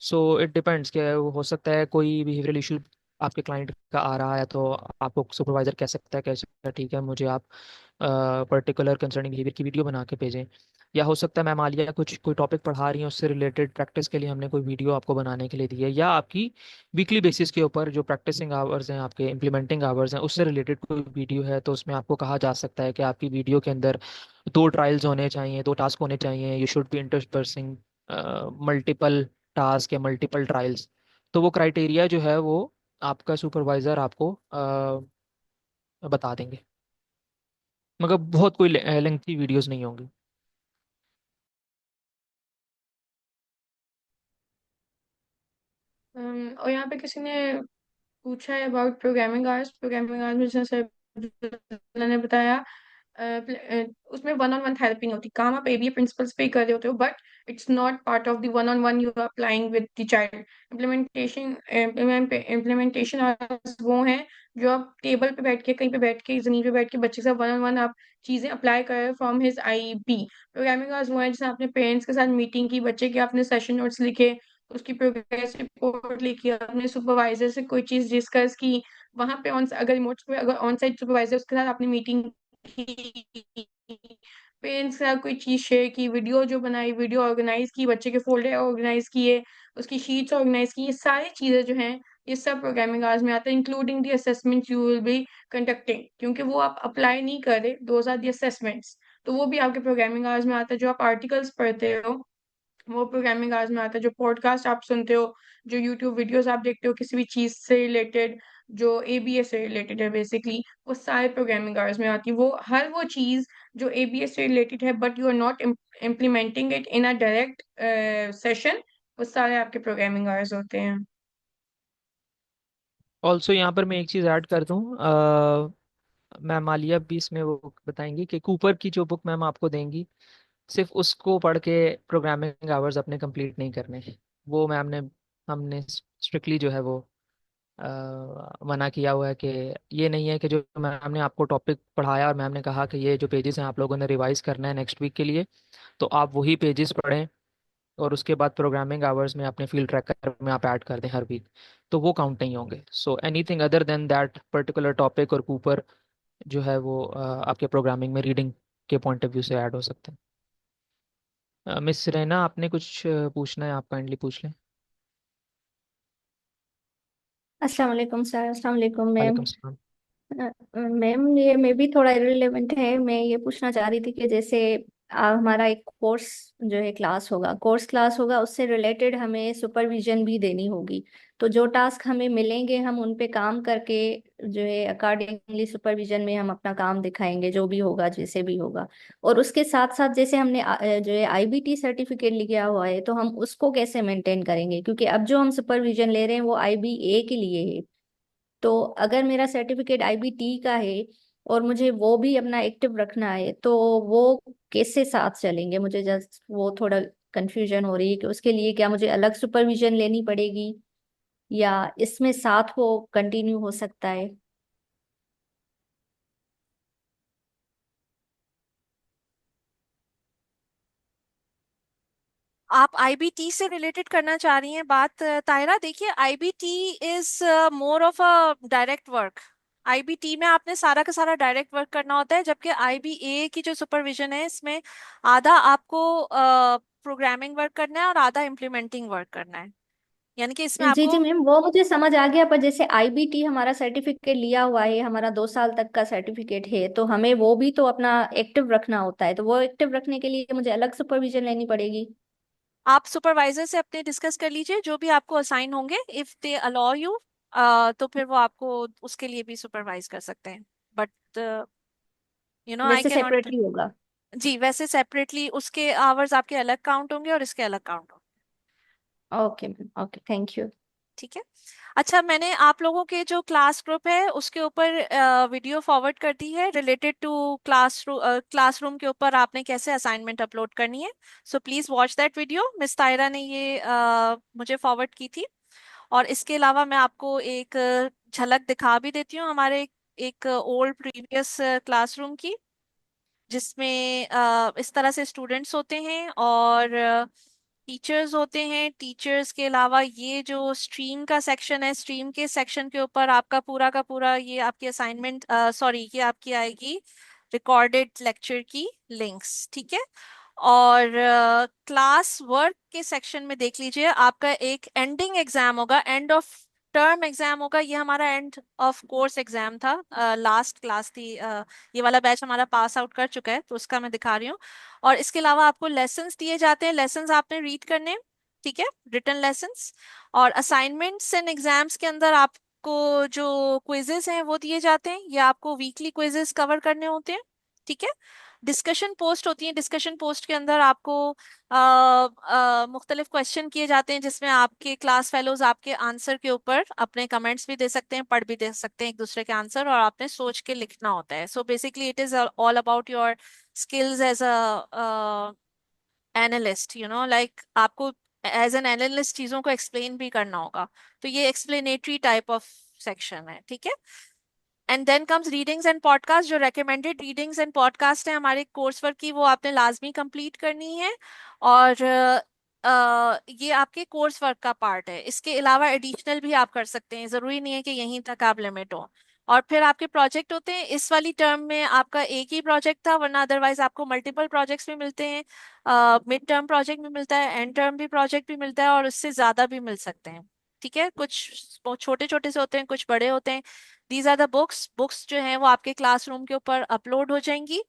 सो इट डिपेंड्स कि हो सकता है कोई बिहेवियरल इशू आपके क्लाइंट का आ रहा है तो आपको सुपरवाइजर कह सकता है कि अच्छा ठीक है मुझे आप पर्टिकुलर कंसर्निंग बिहेवियर की वीडियो बना के भेजें। या हो सकता है मैम आलिया कुछ कोई टॉपिक पढ़ा रही हैं, उससे रिलेटेड प्रैक्टिस के लिए हमने कोई वीडियो आपको बनाने के लिए दी है, या आपकी वीकली बेसिस के ऊपर जो प्रैक्टिसिंग आवर्स हैं, आपके इम्प्लीमेंटिंग आवर्स हैं, उससे रिलेटेड कोई वीडियो है तो उसमें आपको कहा जा सकता है कि आपकी वीडियो के अंदर 2 ट्रायल्स होने चाहिए, 2 टास्क होने चाहिए, you should be interspersing multiple task या मल्टीपल ट्रायल्स। तो वो क्राइटेरिया जो है वो आपका सुपरवाइजर आपको बता देंगे, मगर बहुत कोई लेंथी वीडियोस नहीं होंगी। और यहाँ पे किसी ने पूछा है अबाउट प्रोग्रामिंग आवर्स में, जैसे सर ने बताया, उसमें वन ऑन वन थेरेपी नहीं होती। काम आप एबीए प्रिंसिपल्स पे ही कर रहे होते हो, but it's not part of the one on one you are applying with the child. Implementation वो हैं जो आप टेबल पे बैठ के, कहीं पे बैठ के, जमीन पे बैठ के बच्चे के साथ वन ऑन वन आप चीजें अप्लाई कर रहे हो from his IB. Programming hours वो है जैसे आपने पेरेंट्स के साथ मीटिंग की, बच्चे के आपने सेशन नोट्स लिखे, उसकी प्रोग्रेस रिपोर्ट लिखी, आपने सुपरवाइजर से कोई चीज डिस्कस की, वहां पे ऑन, अगर रिमोट पे, अगर ऑन साइट सुपरवाइजर उसके साथ आपने मीटिंग की, पेरेंट्स के साथ कोई चीज शेयर की, वीडियो जो बनाई, वीडियो ऑर्गेनाइज की, बच्चे के फोल्डर ऑर्गेनाइज किए, उसकी शीट्स ऑर्गेनाइज की, ये सारी चीजें जो हैं ये सब प्रोग्रामिंग आवर्स में आते हैं, including the assessment you will be conducting, क्योंकि वो आप अप्लाई नहीं कर रहे, दोज आर द असेसमेंट्स, तो वो भी आपके प्रोग्रामिंग आवर्स में आता है। जो आप आर्टिकल्स पढ़ते हो वो प्रोग्रामिंग आवर्स में आता है। जो पॉडकास्ट आप सुनते हो, जो यूट्यूब वीडियोस आप देखते हो किसी भी चीज से रिलेटेड, जो एबीएस से रिलेटेड है बेसिकली, वो सारे प्रोग्रामिंग आवर्स में आती है। वो हर वो चीज जो एबीएस से रिलेटेड है but you are not implementing it in a direct session, वो सारे आपके प्रोग्रामिंग आवर्स होते हैं। ऑल्सो यहाँ पर मैं एक चीज़ ऐड कर दूँ, मैम आलिया भी इसमें वो बताएंगी कि कूपर की जो बुक मैम आपको देंगी, सिर्फ उसको पढ़ के प्रोग्रामिंग आवर्स अपने कंप्लीट नहीं करने। वो मैम ने, हमने स्ट्रिक्टली जो है वो मना किया हुआ है कि ये नहीं है कि जो मैम ने आपको टॉपिक पढ़ाया और मैम ने कहा कि ये जो पेजेस हैं आप लोगों ने रिवाइज करना है नेक्स्ट वीक के लिए, तो आप वही पेजेस पढ़ें और उसके बाद प्रोग्रामिंग आवर्स में अपने फील्ड ट्रैकर में आप ऐड कर दें हर वीक, तो वो काउंट नहीं होंगे। So anything other than that particular topic और कूपर जो है वो आपके प्रोग्रामिंग में रीडिंग के पॉइंट ऑफ व्यू से ऐड हो सकते हैं। मिस रैना, आपने कुछ पूछना है, आप काइंडली पूछ लें। अस्सलाम वालेकुम सर, अस्सलाम वालेकुम मैम। वालेकुम सलाम। मैम ये मैं भी थोड़ा इररिलेवेंट है, मैं ये पूछना चाह रही थी कि जैसे हमारा एक कोर्स जो है क्लास होगा, उससे रिलेटेड हमें सुपरविजन भी देनी होगी। तो जो टास्क हमें मिलेंगे हम उन पे काम करके जो है अकॉर्डिंगली सुपरविजन में हम अपना काम दिखाएंगे, जो भी होगा जैसे भी होगा। और उसके साथ साथ जैसे हमने जो है आईबीटी सर्टिफिकेट लिया हुआ है, तो हम उसको कैसे मेंटेन करेंगे, क्योंकि अब जो हम सुपरविजन ले रहे हैं वो आईबीए के लिए है। तो अगर मेरा सर्टिफिकेट आईबीटी का है और मुझे वो भी अपना एक्टिव रखना है, तो वो कैसे साथ चलेंगे? मुझे जस्ट वो थोड़ा कंफ्यूजन हो रही है कि उसके लिए क्या मुझे अलग सुपरविजन लेनी पड़ेगी या इसमें साथ वो कंटिन्यू हो सकता है। आप आईबीटी से रिलेटेड करना चाह रही हैं बात, तायरा। देखिए, IBT is more of a direct work. IBT में आपने सारा का सारा डायरेक्ट वर्क करना होता है, जबकि आईबीए की जो सुपरविजन है इसमें आधा आपको प्रोग्रामिंग वर्क करना है और आधा इम्प्लीमेंटिंग वर्क करना है। यानी कि इसमें जी जी आपको मैम, वो मुझे समझ आ गया, पर जैसे आईबीटी हमारा सर्टिफिकेट लिया हुआ है, हमारा 2 साल तक का सर्टिफिकेट है, तो हमें वो भी तो अपना एक्टिव रखना होता है। तो वो एक्टिव रखने के लिए मुझे अलग सुपरविजन लेनी पड़ेगी। आप सुपरवाइजर से अपने डिस्कस कर लीजिए, जो भी आपको असाइन होंगे, इफ दे अलाउ यू, तो फिर वो आपको उसके लिए भी सुपरवाइज कर सकते हैं। बट आई वैसे कैन नॉट। सेपरेटली होगा? जी, वैसे सेपरेटली उसके आवर्स आपके अलग काउंट होंगे और इसके अलग काउंट होंगे। Okay ma'am, okay, thank you. ठीक है। अच्छा, मैंने आप लोगों के जो क्लास ग्रुप है उसके ऊपर वीडियो फॉरवर्ड कर दी है रिलेटेड टू क्लासरूम के ऊपर आपने कैसे असाइनमेंट अपलोड करनी है। So please watch that video. Miss Tayra ने ये मुझे फॉरवर्ड की थी। और इसके अलावा मैं आपको एक झलक दिखा भी देती हूँ हमारे एक ओल्ड प्रीवियस क्लासरूम की, जिसमें इस तरह से स्टूडेंट्स होते हैं और टीचर्स होते हैं। टीचर्स के अलावा ये जो स्ट्रीम का सेक्शन है, स्ट्रीम के सेक्शन के ऊपर आपका पूरा का पूरा ये आपकी असाइनमेंट, सॉरी, ये आपकी आएगी रिकॉर्डेड लेक्चर की लिंक्स। ठीक है। और क्लास वर्क के सेक्शन में देख लीजिए, आपका एक एंडिंग एग्जाम होगा, एंड ऑफ टर्म एग्जाम होगा। ये हमारा एंड ऑफ कोर्स एग्जाम था, लास्ट क्लास थी। ये वाला बैच हमारा पास आउट कर चुका है, तो उसका मैं दिखा रही हूँ। और इसके अलावा आपको लेसन्स दिए जाते हैं, लेसन्स आपने रीड करने हैं, ठीक है, रिटन लेसन्स। और असाइनमेंट्स एंड एग्जाम्स के अंदर आपको जो क्विजेस हैं वो दिए जाते हैं, ये आपको वीकली क्विजेस कवर करने होते हैं। ठीक है। डिस्कशन पोस्ट होती है, डिस्कशन पोस्ट के अंदर आपको मुख्तलिफ क्वेश्चन किए जाते हैं, जिसमें आपके क्लास फेलोज आपके आंसर के ऊपर अपने कमेंट्स भी दे सकते हैं, पढ़ भी दे सकते हैं एक दूसरे के आंसर, और आपने सोच के लिखना होता है. So basically it is all about your skills as an analyst, you know, like आपको एज एन एनालिस्ट चीजों को एक्सप्लेन भी करना होगा. तो ये एक्सप्लेनेटरी टाइप ऑफ सेक्शन है, ठीक है. And then comes readings and podcast. जो रेकमेंडेड रीडिंग्स एंड पॉडकास्ट है हमारे कोर्स वर्क की, वो आपने लाजमी कंप्लीट करनी है. और ये आपके कोर्स वर्क का पार्ट है. इसके अलावा एडिशनल भी आप कर सकते हैं, जरूरी नहीं है कि यहीं तक आप लिमिट हो. और फिर आपके प्रोजेक्ट होते हैं. इस वाली टर्म में आपका एक ही प्रोजेक्ट था, वरना अदरवाइज आपको मल्टीपल प्रोजेक्ट्स भी मिलते हैं. मिड टर्म प्रोजेक्ट भी मिलता है, एंड टर्म भी प्रोजेक्ट भी मिलता है, और उससे ज्यादा भी मिल सकते हैं. ठीक है, कुछ छोटे छोटे से होते हैं, कुछ बड़े होते हैं. दीज आर द बुक्स जो हैं वो आपके क्लासरूम के ऊपर अपलोड हो जाएंगी,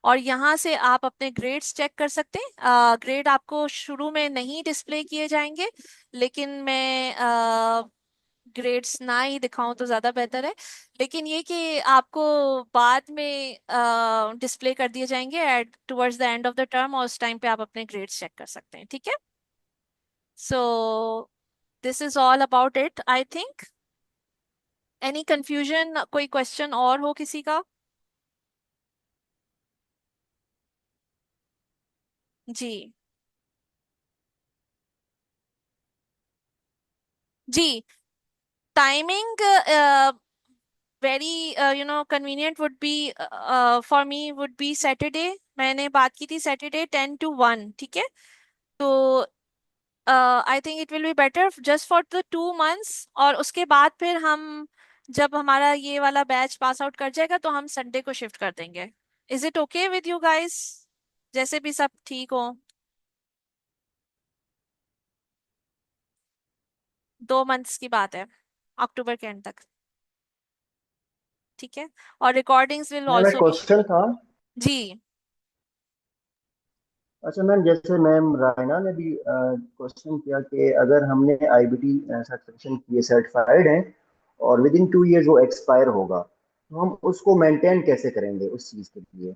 और यहाँ से आप अपने ग्रेड्स चेक कर सकते हैं. ग्रेड आपको शुरू में नहीं डिस्प्ले किए जाएंगे, लेकिन मैं ग्रेड्स ना ही दिखाऊं तो ज्यादा बेहतर है. लेकिन ये कि आपको बाद में डिस्प्ले कर दिए जाएंगे at towards the end of the term, और उस टाइम पे आप अपने ग्रेड्स चेक कर सकते हैं. ठीक है. So this is all about it, I think. Any confusion, कोई क्वेश्चन और हो किसी का? जी. जी. Timing very convenient would be for me, would be Saturday. मैंने बात की थी सैटरडे 10 to 1. ठीक है. तो I think it will be better just for the 2 months, और उसके बाद फिर हम, जब हमारा ये वाला बैच पास आउट कर जाएगा, तो हम संडे को शिफ्ट कर देंगे. Is it okay with you guys? जैसे भी सब ठीक हो. 2 months की बात है, अक्टूबर के एंड तक. ठीक है. और रिकॉर्डिंग्स विल मैम एक ऑल्सो बी. क्वेश्चन था। जी. अच्छा मैम, जैसे मैम रायना ने भी क्वेश्चन किया कि अगर हमने आईबीटी सर्टिफिकेशन किए, सर्टिफाइड हैं, और विद इन 2 years वो एक्सपायर होगा, तो हम उसको मेंटेन कैसे करेंगे उस चीज़ के लिए?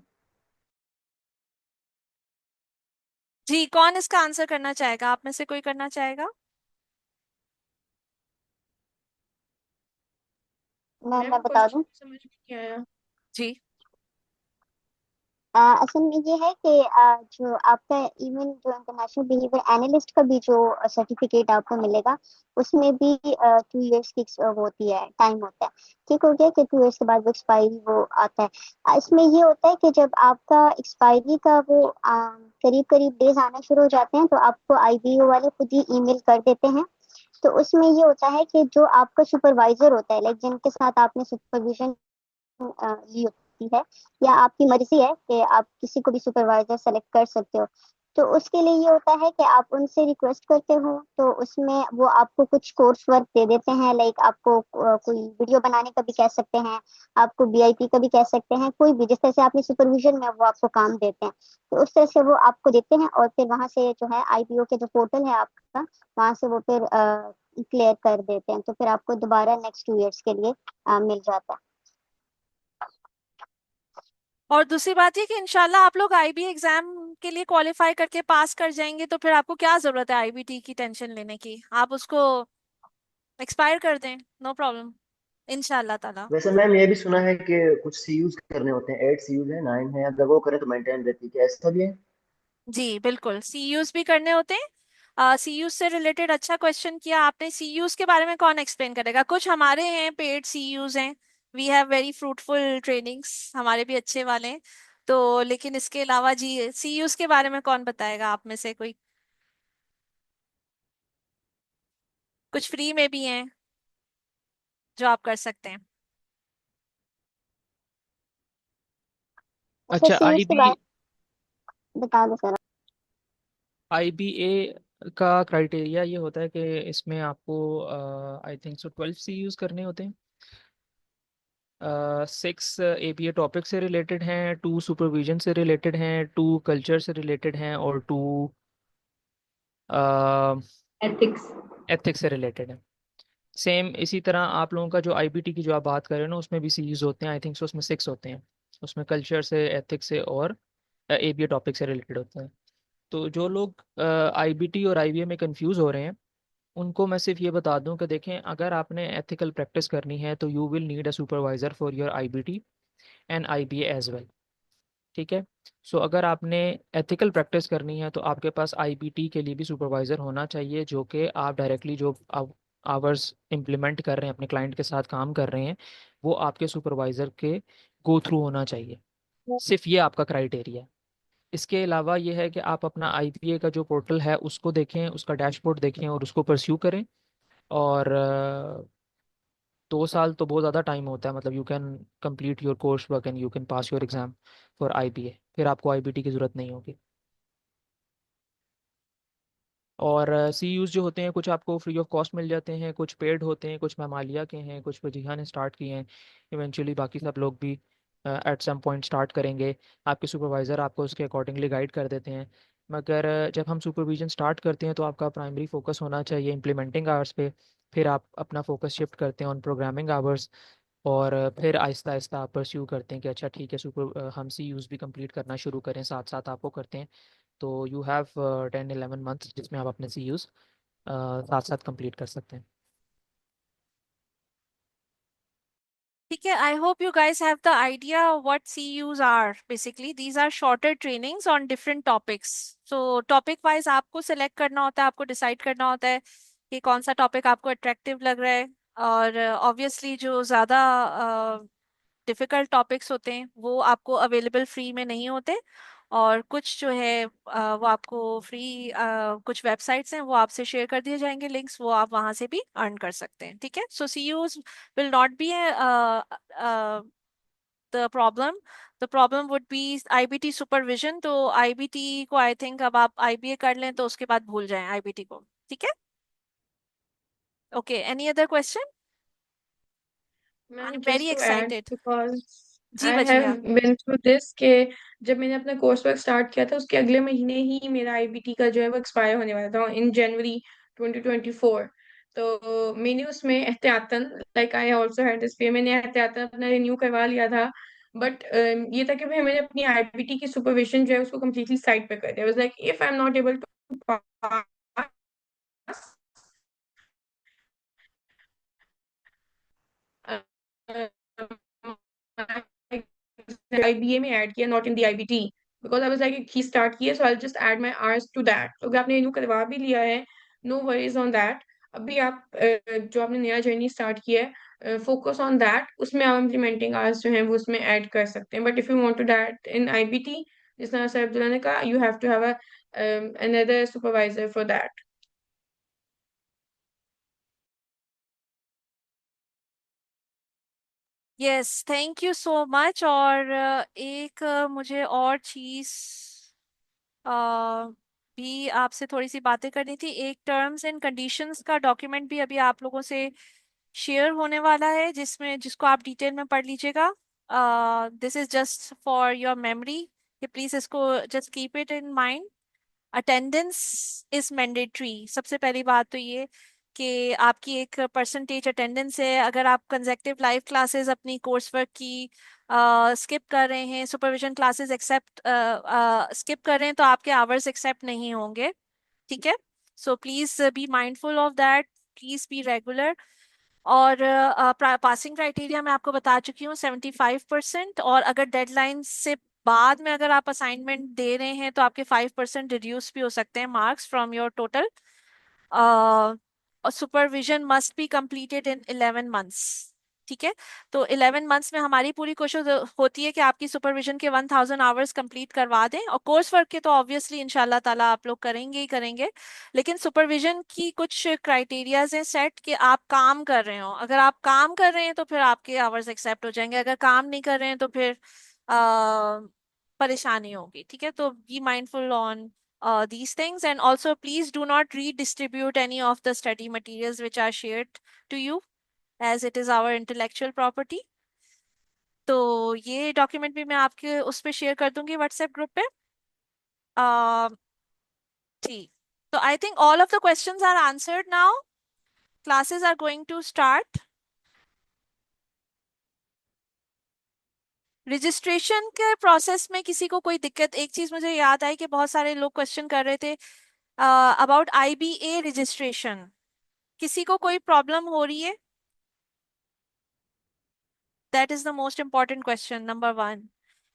जी, कौन इसका आंसर करना चाहेगा? आप में से कोई करना चाहेगा? मैं मैम बता दूं। क्वेश्चन समझ में नहीं आया. जी. असल में ये है कि जो आपका इवन जो इंटरनेशनल बिहेवियर एनालिस्ट का भी जो सर्टिफिकेट आपको मिलेगा, उसमें भी 2 years की वो होती है, टाइम होता है। ठीक हो गया कि 2 years के बाद वो एक्सपायरी वो आता है। इसमें ये होता है कि जब आपका एक्सपायरी का वो करीब करीब डेज आना शुरू हो जाते हैं, तो आपको आईबीओ वाले खुद ही ईमेल कर देते हैं। तो उसमें ये होता है कि जो आपका सुपरवाइजर होता है, लाइक जिनके साथ आपने सुपरविजन ली होती है, या आपकी मर्जी है कि आप किसी को भी सुपरवाइजर सेलेक्ट कर सकते हो। तो उसके लिए ये होता है कि आप उनसे रिक्वेस्ट करते हो, तो उसमें वो आपको कुछ कोर्स वर्क दे देते हैं, लाइक आपको कोई वीडियो बनाने का भी कह सकते हैं, आपको बीआईपी का भी कह सकते हैं, कोई भी जिस तरह से आपने सुपरविजन में वो आपको काम देते हैं, तो उस तरह से वो आपको देते हैं। और फिर वहां से जो है आईपीओ के जो पोर्टल है आपका, वहां से वो फिर क्लियर कर देते हैं, तो फिर आपको दोबारा नेक्स्ट 2 years के लिए मिल जाता है। और दूसरी बात ये कि इंशाल्लाह आप लोग आईबी एग्जाम के लिए क्वालिफाई करके पास कर जाएंगे, तो फिर आपको क्या जरूरत है आईबीटी की टेंशन लेने की? आप उसको एक्सपायर कर दें, नो प्रॉब्लम, इंशाल्लाह ताला. वैसे मैम ये भी सुना है कि कुछ सीयूज करने होते हैं, 8 सीयूज है, 9 है, अगर वो करें तो मेंटेन रहती है, क्या ऐसा भी है? जी बिल्कुल, सीयूज भी करने होते हैं. सीयूज से रिलेटेड अच्छा क्वेश्चन किया आपने. सीयूज के बारे में कौन एक्सप्लेन करेगा? कुछ हमारे हैं पेड सीयूज हैं, we have very fruitful trainings, हमारे भी अच्छे वाले हैं. तो लेकिन इसके अलावा जी, सीयूज के बारे में कौन बताएगा आप में से कोई? कुछ फ्री में भी हैं जो आप कर सकते हैं. अच्छा, अच्छा, सीयूज के बाद बता दो सर। आईबीए का क्राइटेरिया ये होता है कि इसमें आपको आई थिंक सो 12 सीयूज करने होते हैं. 6 एपीए टॉपिक से रिलेटेड हैं, 2 सुपरविजन से रिलेटेड हैं, 2 कल्चर से रिलेटेड हैं, और 2 एथिक्स. एथिक्स से रिलेटेड हैं. सेम इसी तरह आप लोगों का जो आईबीटी की जो आप बात कर रहे हो ना, उसमें भी सीयूज होते हैं. आई थिंक सो उसमें 6 होते हैं. उसमें कल्चर से, एथिक्स से, और ABA टॉपिक से रिलेटेड होता है। तो जो लोग IBT और IBA में कंफ्यूज हो रहे हैं, उनको मैं सिर्फ ये बता दूं कि देखें, अगर आपने एथिकल प्रैक्टिस करनी है तो you will need a supervisor for your IBT and IBA as well. ठीक है। सो अगर आपने एथिकल प्रैक्टिस करनी है तो आपके पास IBT के लिए भी सुपरवाइज़र होना चाहिए, जो कि आप डायरेक्टली जो आवर्स इम्प्लीमेंट कर रहे हैं, अपने क्लाइंट के साथ काम कर रहे हैं, वो आपके सुपरवाइज़र के गो थ्रू होना चाहिए। सिर्फ ये आपका क्राइटेरिया है। इसके अलावा ये है कि आप अपना IBA का जो पोर्टल है उसको देखें, उसका डैशबोर्ड देखें और उसको परस्यू करें। और 2 साल तो बहुत ज़्यादा टाइम होता है, मतलब you can complete your course work and you can pass your exam for IBA, फिर आपको IBT की ज़रूरत नहीं होगी। और CUs जो होते हैं, कुछ आपको फ्री ऑफ कॉस्ट मिल जाते हैं, कुछ पेड होते हैं, कुछ मेमालिया के हैं, कुछ वजीहा ने स्टार्ट किए हैं। इवेंचुअली बाकी सब लोग भी एट सम पॉइंट स्टार्ट करेंगे। आपके सुपरवाइज़र आपको उसके अकॉर्डिंगली गाइड कर देते हैं। मगर जब हम सुपरविजन स्टार्ट करते हैं तो आपका प्राइमरी फोकस होना चाहिए इम्प्लीमेंटिंग आवर्स पे। फिर आप अपना फोकस शिफ्ट करते हैं ऑन प्रोग्रामिंग आवर्स। और फिर आहिस्ता आहिस्ता आप परस्यू करते हैं कि अच्छा ठीक है, हम CUs भी कंप्लीट करना शुरू करें, साथ साथ आपको करते हैं। तो यू हैव 10-11 मंथ्स जिसमें आप अपने CUs साथ साथ कंप्लीट कर सकते हैं। ठीक है, I hope you guys have the idea what CUs are. Basically, these are shorter trainings on different topics. So topic wise आपको select करना होता है, आपको decide करना होता है कि कौन सा topic आपको attractive लग रहा है। और obviously जो ज़्यादा डिफिकल्ट टॉपिक्स होते हैं वो आपको अवेलेबल फ्री में नहीं होते। और कुछ जो है वो आपको फ्री, कुछ वेबसाइट्स हैं वो आपसे शेयर कर दिए जाएंगे लिंक्स, वो आप वहां से भी अर्न कर सकते हैं। ठीक है, सो CUs will not be the problem. The problem would be IBT supervision. तो IBT को आई थिंक अब आप IBA कर लें तो उसके बाद भूल जाएं IBT को। ठीक है, okay, any other question? I ma'am am very just to add excited. Because जी I have Wajiha. Been through this के जब मैंने अपना कोर्स वर्क स्टार्ट किया था उसके अगले महीने ही मेरा IBT का जो है वो एक्सपायर होने वाला था इन जनवरी 2024। तो मैंने उसमें एहतियातन, like I also had this fear, मैंने एहतियातन अपना रिन्यू करवा लिया था। बट ये था कि भाई मैंने अपनी IBT की सुपरविजन जो है उसको कम्प्लीटली साइड पे कर दिया। Was like if I am not able to pass IBA में ऐड किया, not in the IBT, because I was like he start किया so I just add my hours to that. तो अगर आपने रिन्यू करवा भी लिया है, नो वरीज ऑन दैट। अभी आप जो आपने नया जर्नी स्टार्ट किया है, फोकस ऑन दैट, उसमें आप इम्प्लीमेंटिंग आवर्स जो हैं वो उसमें ऐड कर सकते हैं। But if you want to that in IBT, जिस तरह सर अब्दुल्ला ने कहा, you have to have another supervisor for that. Yes, thank you so much. और एक मुझे और चीज भी आपसे थोड़ी सी बातें करनी थी। एक टर्म्स एंड कंडीशंस का डॉक्यूमेंट भी अभी आप लोगों से शेयर होने वाला है, जिसको आप डिटेल में पढ़ लीजिएगा। This is just for your memory, कि प्लीज इसको just keep it in mind. Attendance is mandatory. सबसे पहली बात तो ये कि आपकी एक परसेंटेज अटेंडेंस है। अगर आप कंसेक्टिव लाइव क्लासेस अपनी कोर्स वर्क की स्किप कर रहे हैं, सुपरविजन क्लासेस एक्सेप्ट स्किप कर रहे हैं, तो आपके आवर्स एक्सेप्ट नहीं होंगे। ठीक है, so please be mindful of that, please be regular. और पासिंग क्राइटेरिया मैं आपको बता चुकी हूँ 75%। और अगर डेडलाइन से बाद में अगर आप असाइनमेंट दे रहे हैं तो आपके 5% रिड्यूस भी हो सकते हैं marks from your total. Supervision must be completed in 11 months. ठीक है, तो 11 मंथ्स में हमारी पूरी कोशिश होती है कि आपकी सुपरविजन के 1000 आवर्स कंप्लीट करवा दें। और कोर्स वर्क के तो ऑब्वियसली इंशाल्लाह ताला आप लोग करेंगे ही करेंगे, लेकिन सुपरविजन की कुछ क्राइटेरियाज हैं सेट कि आप काम कर रहे हो। अगर आप काम कर रहे हैं तो फिर आपके आवर्स एक्सेप्ट हो जाएंगे, अगर काम नहीं कर रहे हैं तो फिर परेशानी होगी। ठीक है, तो be mindful on these things, and also please do not redistribute any of the study materials which are shared to you, as it is our intellectual property. तो ये डॉक्यूमेंट भी मैं आपके उस पर शेयर कर दूंगी व्हाट्सएप ग्रुप पे। ठीक, तो I think all of the questions are answered now. Classes are going to start. Registration के प्रोसेस में किसी को कोई दिक्कत, एक चीज मुझे याद आई कि बहुत सारे लोग क्वेश्चन कर रहे थे अबाउट IBA रजिस्ट्रेशन, किसी को कोई प्रॉब्लम हो रही है? That is the most important question number 1,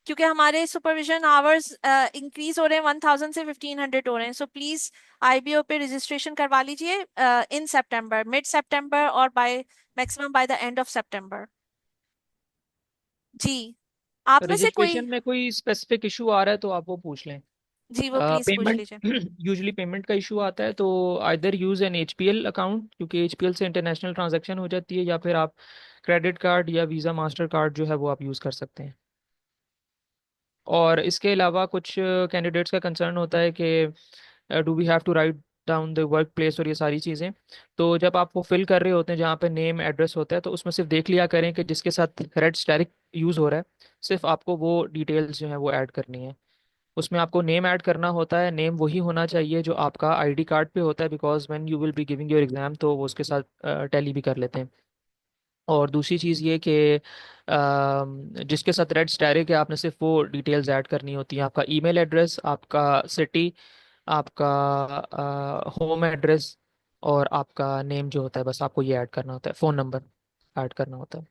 क्योंकि हमारे सुपरविजन आवर्स इंक्रीज हो रहे हैं, 1000 से 1500 हो रहे हैं। सो प्लीज IBO पे रजिस्ट्रेशन करवा लीजिए इन सितंबर, मिड सितंबर, और by maximum by the end of September. जी, आप में से कोई? रजिस्ट्रेशन में कोई स्पेसिफिक इशू आ रहा है तो आप वो पूछ लें। जी, वो प्लीज पूछ पेमेंट लीजिए। यूजुअली पेमेंट का इशू आता है तो either use N HPL account, क्योंकि HPL से इंटरनेशनल ट्रांजैक्शन हो जाती है, या फिर आप क्रेडिट कार्ड या वीज़ा मास्टर कार्ड जो है वो आप यूज़ कर सकते हैं। और इसके अलावा कुछ कैंडिडेट्स का कंसर्न होता है कि do we have to write down the work place और ये सारी चीज़ें। तो जब आप वो फिल कर रहे होते हैं जहाँ पे नेम एड्रेस होता है, तो उसमें सिर्फ देख लिया करें कि जिसके साथ रेड स्टेरिक यूज़ हो रहा है, सिर्फ आपको वो डिटेल्स जो है वो ऐड करनी है। उसमें आपको नेम ऐड करना होता है, नेम वही होना चाहिए जो आपका ID कार्ड पे होता है, because when you will be giving your exam तो वो उसके साथ टैली भी कर लेते हैं। और दूसरी चीज़ ये कि जिसके साथ रेड स्टैरिक है आपने सिर्फ वो डिटेल्स ऐड करनी होती हैं, आपका ईमेल एड्रेस, आपका सिटी, आपका होम एड्रेस, और आपका नेम जो होता है, बस आपको ये ऐड करना होता है, फ़ोन नंबर ऐड करना होता है।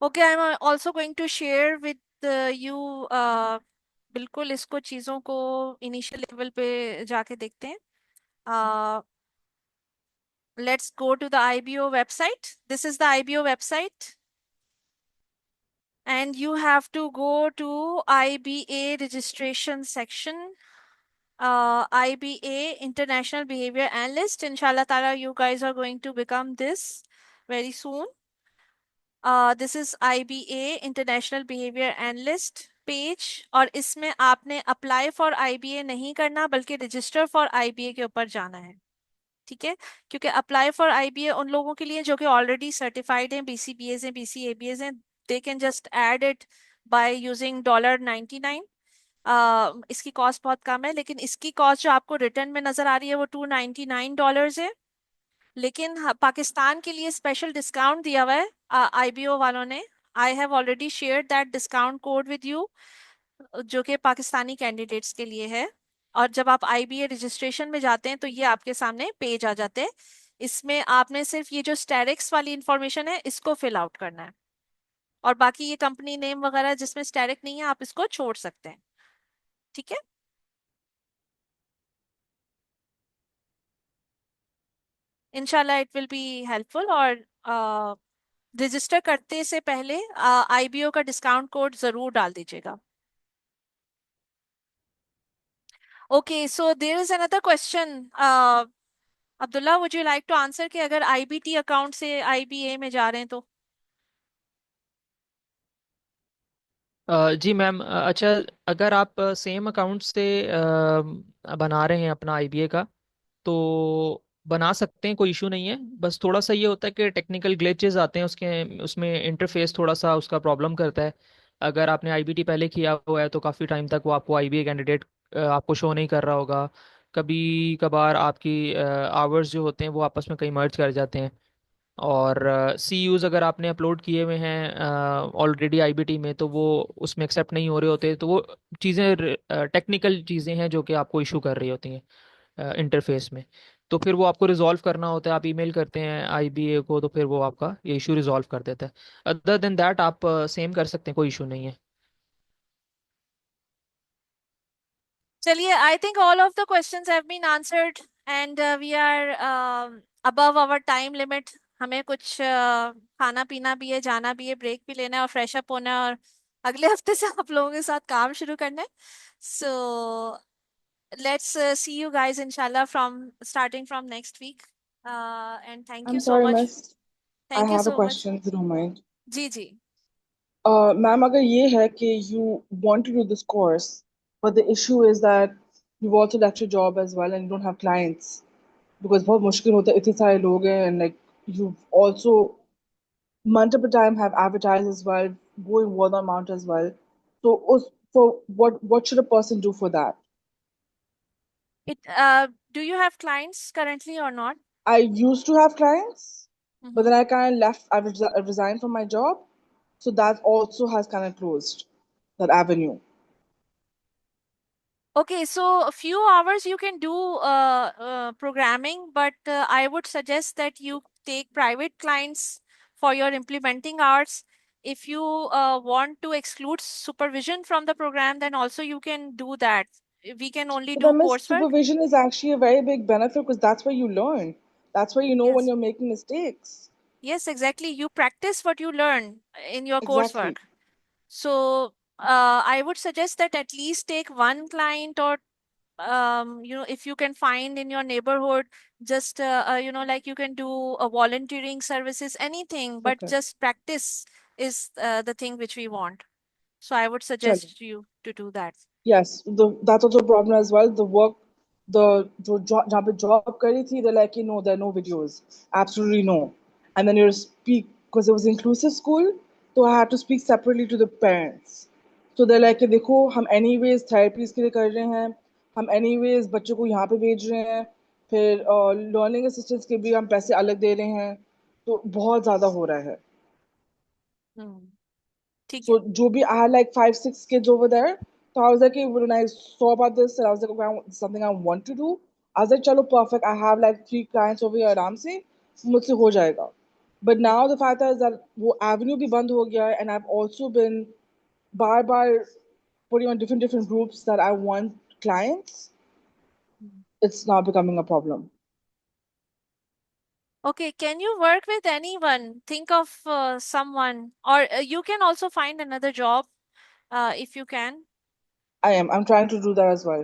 Okay, I am also going to share with you, बिल्कुल इसको चीज़ों को इनिशियल लेवल पे जाके देखते हैं। Let's go to the IBO website. This is the IBO website. And you have to go to IBA registration section. IBA International Behavior Analyst. Inshallah Ta'ala, you guys are going to become this very soon. This is IBA International Behavior Analyst page, और इसमें आपने अप्लाई फॉर IBA नहीं करना बल्कि रजिस्टर फॉर IBA के ऊपर जाना है। ठीक है, क्योंकि अप्लाई फॉर IBA उन लोगों के लिए जो कि ऑलरेडी सर्टिफाइड हैं, BCBAs हैं, BCABAs हैं, they can just add it by using $99। इसकी कॉस्ट बहुत कम है, लेकिन इसकी कॉस्ट जो आपको रिटर्न में नजर आ रही है वो $299 है। लेकिन पाकिस्तान के लिए स्पेशल डिस्काउंट दिया हुआ है IBO वालों ने। I have already share that discount code with you, जो कि पाकिस्तानी कैंडिडेट्स के लिए है। और जब आप IBA रजिस्ट्रेशन में जाते हैं तो ये आपके सामने पेज आ जाते हैं। इसमें आपने सिर्फ ये जो स्टैरिक्स वाली इंफॉर्मेशन है इसको फिल आउट करना है, और बाकी ये कंपनी नेम वगैरह जिसमें स्टैरिक नहीं है आप इसको छोड़ सकते हैं। ठीक है, इनशाला इट विल बी हेल्पफुल। और रजिस्टर करते से पहले IBO का डिस्काउंट कोड जरूर डाल दीजिएगा। Okay, so there is another question. Abdullah, would you like to answer कि अगर IBT अकाउंट से IBA में जा रहे हैं तो? जी मैम, अच्छा, अगर आप सेम अकाउंट से बना रहे हैं अपना IBA का तो बना सकते हैं, कोई इशू नहीं है। बस थोड़ा सा ये होता है कि टेक्निकल ग्लिचेस आते हैं उसके, उसमें इंटरफेस थोड़ा सा उसका प्रॉब्लम करता है। अगर आपने IBT पहले किया हुआ है तो काफ़ी टाइम तक वो आपको IBA कैंडिडेट आपको शो नहीं कर रहा होगा। कभी कभार आपकी आवर्स जो होते हैं वो आपस में कहीं मर्ज कर जाते हैं। और CUs अगर आपने अपलोड किए हुए हैं ऑलरेडी IBT में तो वो उसमें एक्सेप्ट नहीं हो रहे होते, तो वो चीज़ें टेक्निकल चीज़ें हैं जो कि आपको इशू कर रही होती हैं इंटरफेस में। तो फिर वो आपको रिजॉल्व करना होता है, आप ईमेल करते हैं IBA को तो फिर वो आपका ये इशू रिजॉल्व कर देता है। अदर देन दैट आप सेम कर सकते हैं, कोई इशू नहीं है। चलिए, I think all of the questions have been answered and we are above our time limit. हमें कुछ खाना पीना भी है, जाना भी है, ब्रेक भी लेना है और फ्रेश अप होना है, और अगले हफ्ते से आप लोगों के साथ काम शुरू करना है। So let's see you guys इंशाल्लाह from starting from next week, and thank you I'm so sorry, much. miss. I thank you have a so much. question, if you don't mind. जी जी। Ma'am, अगर ये है कि you want to do this course, but the issue is that you've also left your job as well and you don't have clients because बहुत मुश्किल होता है, इतने सारे लोग हैं, and like you've also multiple time have advertised as well, going word on mouth as well. So for what should a person do for that? Do you have clients currently or not? I used to have clients, but then Mhm. I kind of left. I resigned from my job, so that also has kind of closed that avenue. Okay, so a few hours you can do programming, but I would suggest that you take private clients for your implementing hours. If you want to exclude supervision from the program, then also you can do that. We can only But I do miss coursework. supervision is actually a very big benefit because that's where you learn. That's where you know when Yes. you're making mistakes. Yes, exactly. You practice what you learn in your Exactly. coursework. So I would suggest that at least take one client, or if you can find in your neighborhood, just like you can do a volunteering services, anything, but Okay. just practice is the thing which we want. So I would Chalo. suggest you to do that. Yes, that's also a problem as well. The work, the job, जहाँ पे job करी थी, they're like, no, there are no videos. Absolutely no. And then you speak, because it was inclusive school, so I had to speak separately to the parents. So they're like, कि देखो हम anyways therapies के लिए कर रहे हैं, हम anyways बच्चों को यहाँ पे भेज रहे हैं, फिर learning assistance के भी हम पैसे अलग दे रहे हैं, तो बहुत ज़्यादा हो रहा है. ठीक So है. Joby, I had like 5, 6 kids over there. So I was like, hey, when I saw about this, and I was like, okay, it's something I want to do. I was like, chalo, perfect. I have like 3 clients over here, आराम से मुझसे हो जाएगा. But now the fact is that वो avenue भी बंद हो गया है, and I've also been bar putting on different groups that I want clients. It's now becoming a problem. Okay, can you work with anyone? Think of someone, or you can also find another job if you can. I'm trying to do that as well.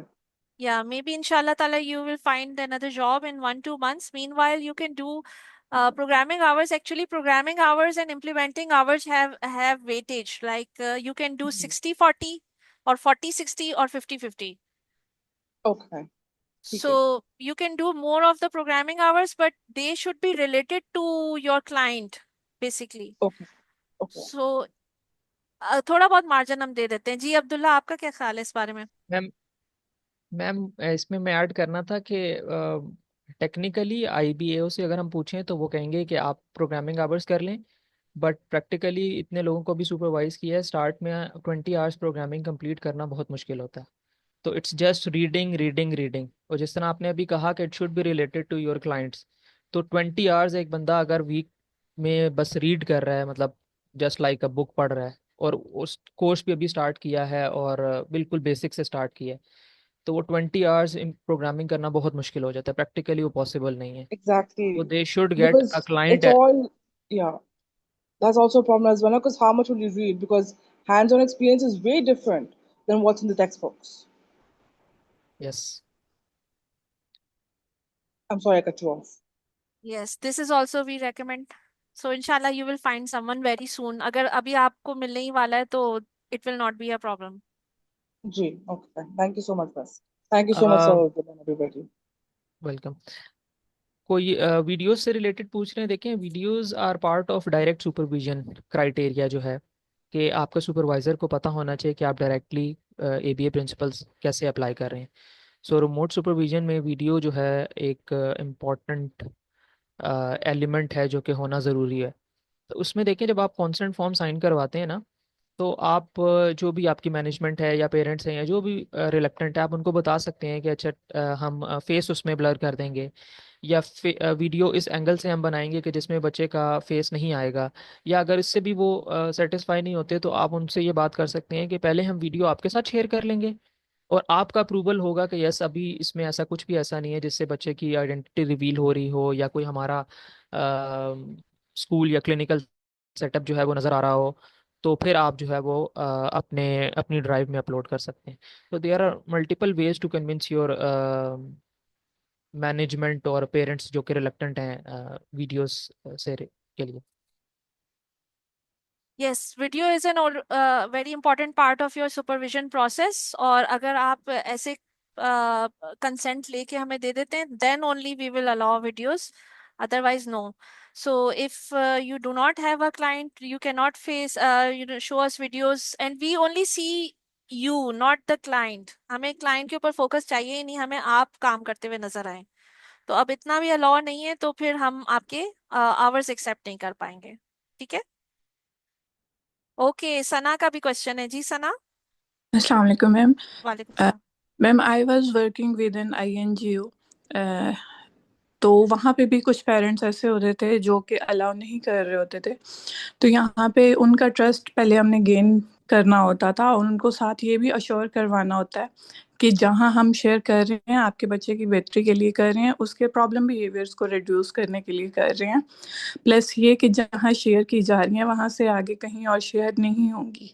Yeah, maybe inshallah ta'ala you will find another job in 1-2 months. Meanwhile, you can do programming hours. Actually, programming hours and implementing hours have weightage. Like you can do 60-40 or 40-60 or 50-50. Okay. ठीक है. So you can do more of the programming hours, but they should be related to your client, basically. Okay. Okay. So थोड़ा बहुत मार्जिन हम दे देते हैं. जी अब्दुल्ला, आपका क्या ख्याल है इस बारे में? मैम मैम इसमें मैं ऐड करना था कि टेक्निकली आईबीएओ से अगर हम पूछें तो वो कहेंगे कि आप प्रोग्रामिंग आवर्स कर लें, बट प्रैक्टिकली इतने लोगों को भी सुपरवाइज किया है, स्टार्ट में 20 आवर्स प्रोग्रामिंग कंप्लीट करना बहुत मुश्किल होता है. तो it's just reading reading reading, और जिस तरह आपने अभी कहा कि it should be related to your clients, तो 20 आवर्स एक बंदा अगर वीक में बस रीड कर रहा है, मतलब जस्ट लाइक अ बुक पढ़ रहा है, और उस कोर्स भी अभी स्टार्ट किया है और बिल्कुल बेसिक से स्टार्ट किया है, तो वो 20 आवर्स प्रोग्रामिंग करना बहुत मुश्किल हो जाता है, प्रैक्टिकली वो पॉसिबल नहीं है. तो Exactly. They should get a Because client. it's all, yeah. That's also a problem as well, because how much will you read? Because hands-on experience is way different than what's in the textbooks. Yes. I'm sorry I cut you off. Yes, this is also we recommend. So inshallah you will find someone very soon. अगर अभी आपको मिलने ही वाला है तो it will not be a problem. Ji, okay. Thank you so much, Bas. Thank you so much, sir, everybody. Welcome. कोई वीडियोस से रिलेटेड पूछ रहे हैं? देखें, videos are part of direct supervision criteria जो है, कि आपका सुपरवाइजर को पता होना चाहिए कि आप डायरेक्टली एबीए प्रिंसिपल्स कैसे अप्लाई कर रहे हैं. सो रिमोट सुपरविजन में वीडियो जो है एक इम्पॉर्टेंट एलिमेंट है जो कि होना ज़रूरी है. तो उसमें देखें, जब आप कॉन्सेंट फॉर्म साइन करवाते हैं ना, तो आप जो भी आपकी मैनेजमेंट है या पेरेंट्स हैं या जो भी रिलेक्टेंट है, आप उनको बता सकते हैं कि अच्छा हम फेस उसमें ब्लर कर देंगे, या वीडियो इस एंगल से हम बनाएंगे कि जिसमें बच्चे का फेस नहीं आएगा. या अगर इससे भी वो सेटिस्फाई नहीं होते, तो आप उनसे ये बात कर सकते हैं कि पहले हम वीडियो आपके साथ शेयर कर लेंगे, और आपका अप्रूवल होगा कि यस अभी इसमें ऐसा कुछ भी ऐसा नहीं है जिससे बच्चे की आइडेंटिटी रिवील हो रही हो, या कोई हमारा स्कूल या क्लिनिकल सेटअप जो है वो नज़र आ रहा हो, तो फिर आप जो है वो अपने अपनी ड्राइव में अपलोड कर सकते हैं. तो there are multiple ways to convince your management और पेरेंट्स जो कि रिलेक्टेंट हैं वीडियोस से के लिए. Yes, video is an very important part of your supervision process. और अगर आप ऐसे consent लेके हमें दे देते हैं, then only we will allow videos. Otherwise, no. So if you do not have a client, you cannot show us videos, and we only see you not the client, हमें क्लाइंट के ऊपर फोकस चाहिए ही नहीं, हमें आप काम करते हुए नजर आए। तो अब इतना भी अलाउ नहीं है तो फिर हम आपके आवर्स एक्सेप्ट नहीं कर पाएंगे, ठीक है। ओके, सना का भी क्वेश्चन है जी, सना। अस्सलाम वालेकुम मैम। वालेकुम Uh, सलाम। Ma'am I was working with an INGO, तो वहाँ पे भी कुछ पेरेंट्स ऐसे होते थे जो कि अलाउ नहीं कर रहे होते थे। तो यहाँ पे उनका ट्रस्ट पहले हमने गेन करना होता था और उनको साथ ये भी अश्योर करवाना होता है कि जहाँ हम शेयर कर रहे हैं आपके बच्चे की बेहतरी के लिए कर रहे हैं, उसके प्रॉब्लम बिहेवियर्स को रिड्यूस करने के लिए कर रहे हैं। प्लस ये कि जहाँ शेयर की जा रही हैं वहाँ से आगे कहीं और शेयर नहीं होंगी।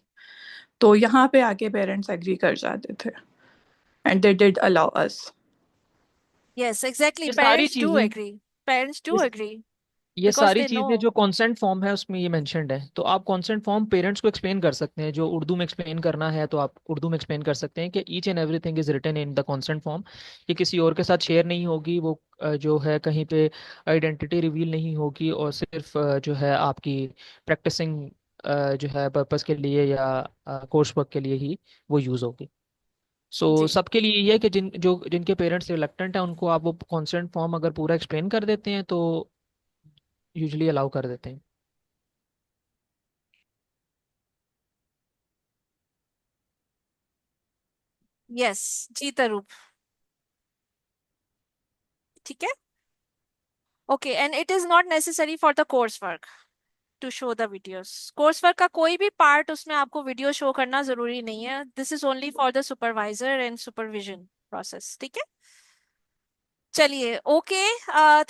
तो यहाँ पे आके पेरेंट्स एग्री कर जाते थे and they did allow us. Yes exactly, ये सारी पेरेंट्स डू चीजें एग्री, पेरेंट्स डू ये एग्री ये बिकॉज सारी दे नो। चीजें जो कॉन्सेंट फॉर्म है उसमें ये मेंशन्ड है, तो आप कॉन्सेंट फॉर्म पेरेंट्स को एक्सप्लेन कर सकते हैं। जो उर्दू में एक्सप्लेन करना है तो आप उर्दू में एक्सप्लेन कर सकते हैं कि each and everything is written in the consent form. ये किसी और के साथ शेयर नहीं होगी, वो जो है कहीं पे आइडेंटिटी रिवील नहीं होगी, और सिर्फ जो है आपकी प्रैक्टिसिंग जो है पर्पस के लिए या कोर्स वर्क के लिए ही वो यूज़ होगी। सो जी सबके लिए ये है कि जिनके पेरेंट्स रिलक्टेंट हैं उनको आप वो कॉन्सेंट फॉर्म अगर पूरा एक्सप्लेन कर देते हैं तो यूजुअली अलाउ कर देते हैं। यस जी तरूप, ठीक है। Okay, and it is not necessary for the course work to show the videos. Course work का कोई भी पार्ट उसमें आपको वीडियो शो करना जरूरी नहीं है, this is only for the supervisor and supervision process, ठीक है। चलिए, okay,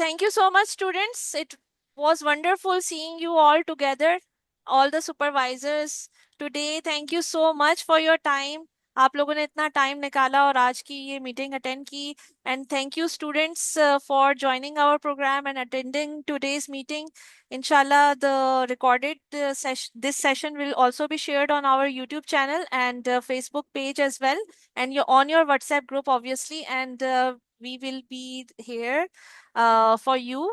thank you so much students, it was wonderful seeing you all together, all the supervisors today. Thank you so much for your time. आप लोगों ने इतना टाइम निकाला और आज की ये मीटिंग अटेंड की, and thank you students for joining our program and attending today's meeting. Inshallah, the recorded this session will also be shared on our YouTube channel and Facebook page as well, and on your WhatsApp group, obviously. And we will be here for you.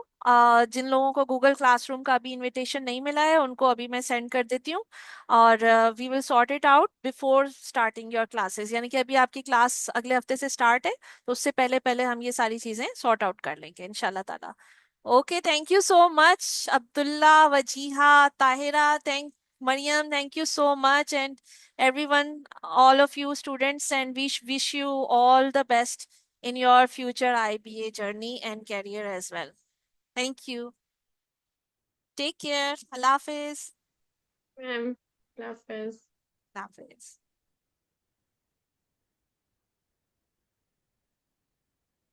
जिन लोगों को गूगल क्लासरूम का अभी इनविटेशन नहीं मिला है उनको अभी मैं सेंड कर देती हूँ, और we will sort it out before starting your classes. यानी कि अभी आपकी क्लास अगले हफ्ते से स्टार्ट है, तो उससे पहले पहले हम ये सारी चीजें सॉर्ट आउट कर लेंगे इंशाल्लाह ताला। Okay, thank you so much, Abdullah, Wajiha, Tahira, Mariam, thank you so much, and everyone, all of you students, and wish you all the best in your future IBA journey and career as well. Thank you. Take care. Allah Hafiz. Ma'am, Allah Hafiz. Allah Hafiz.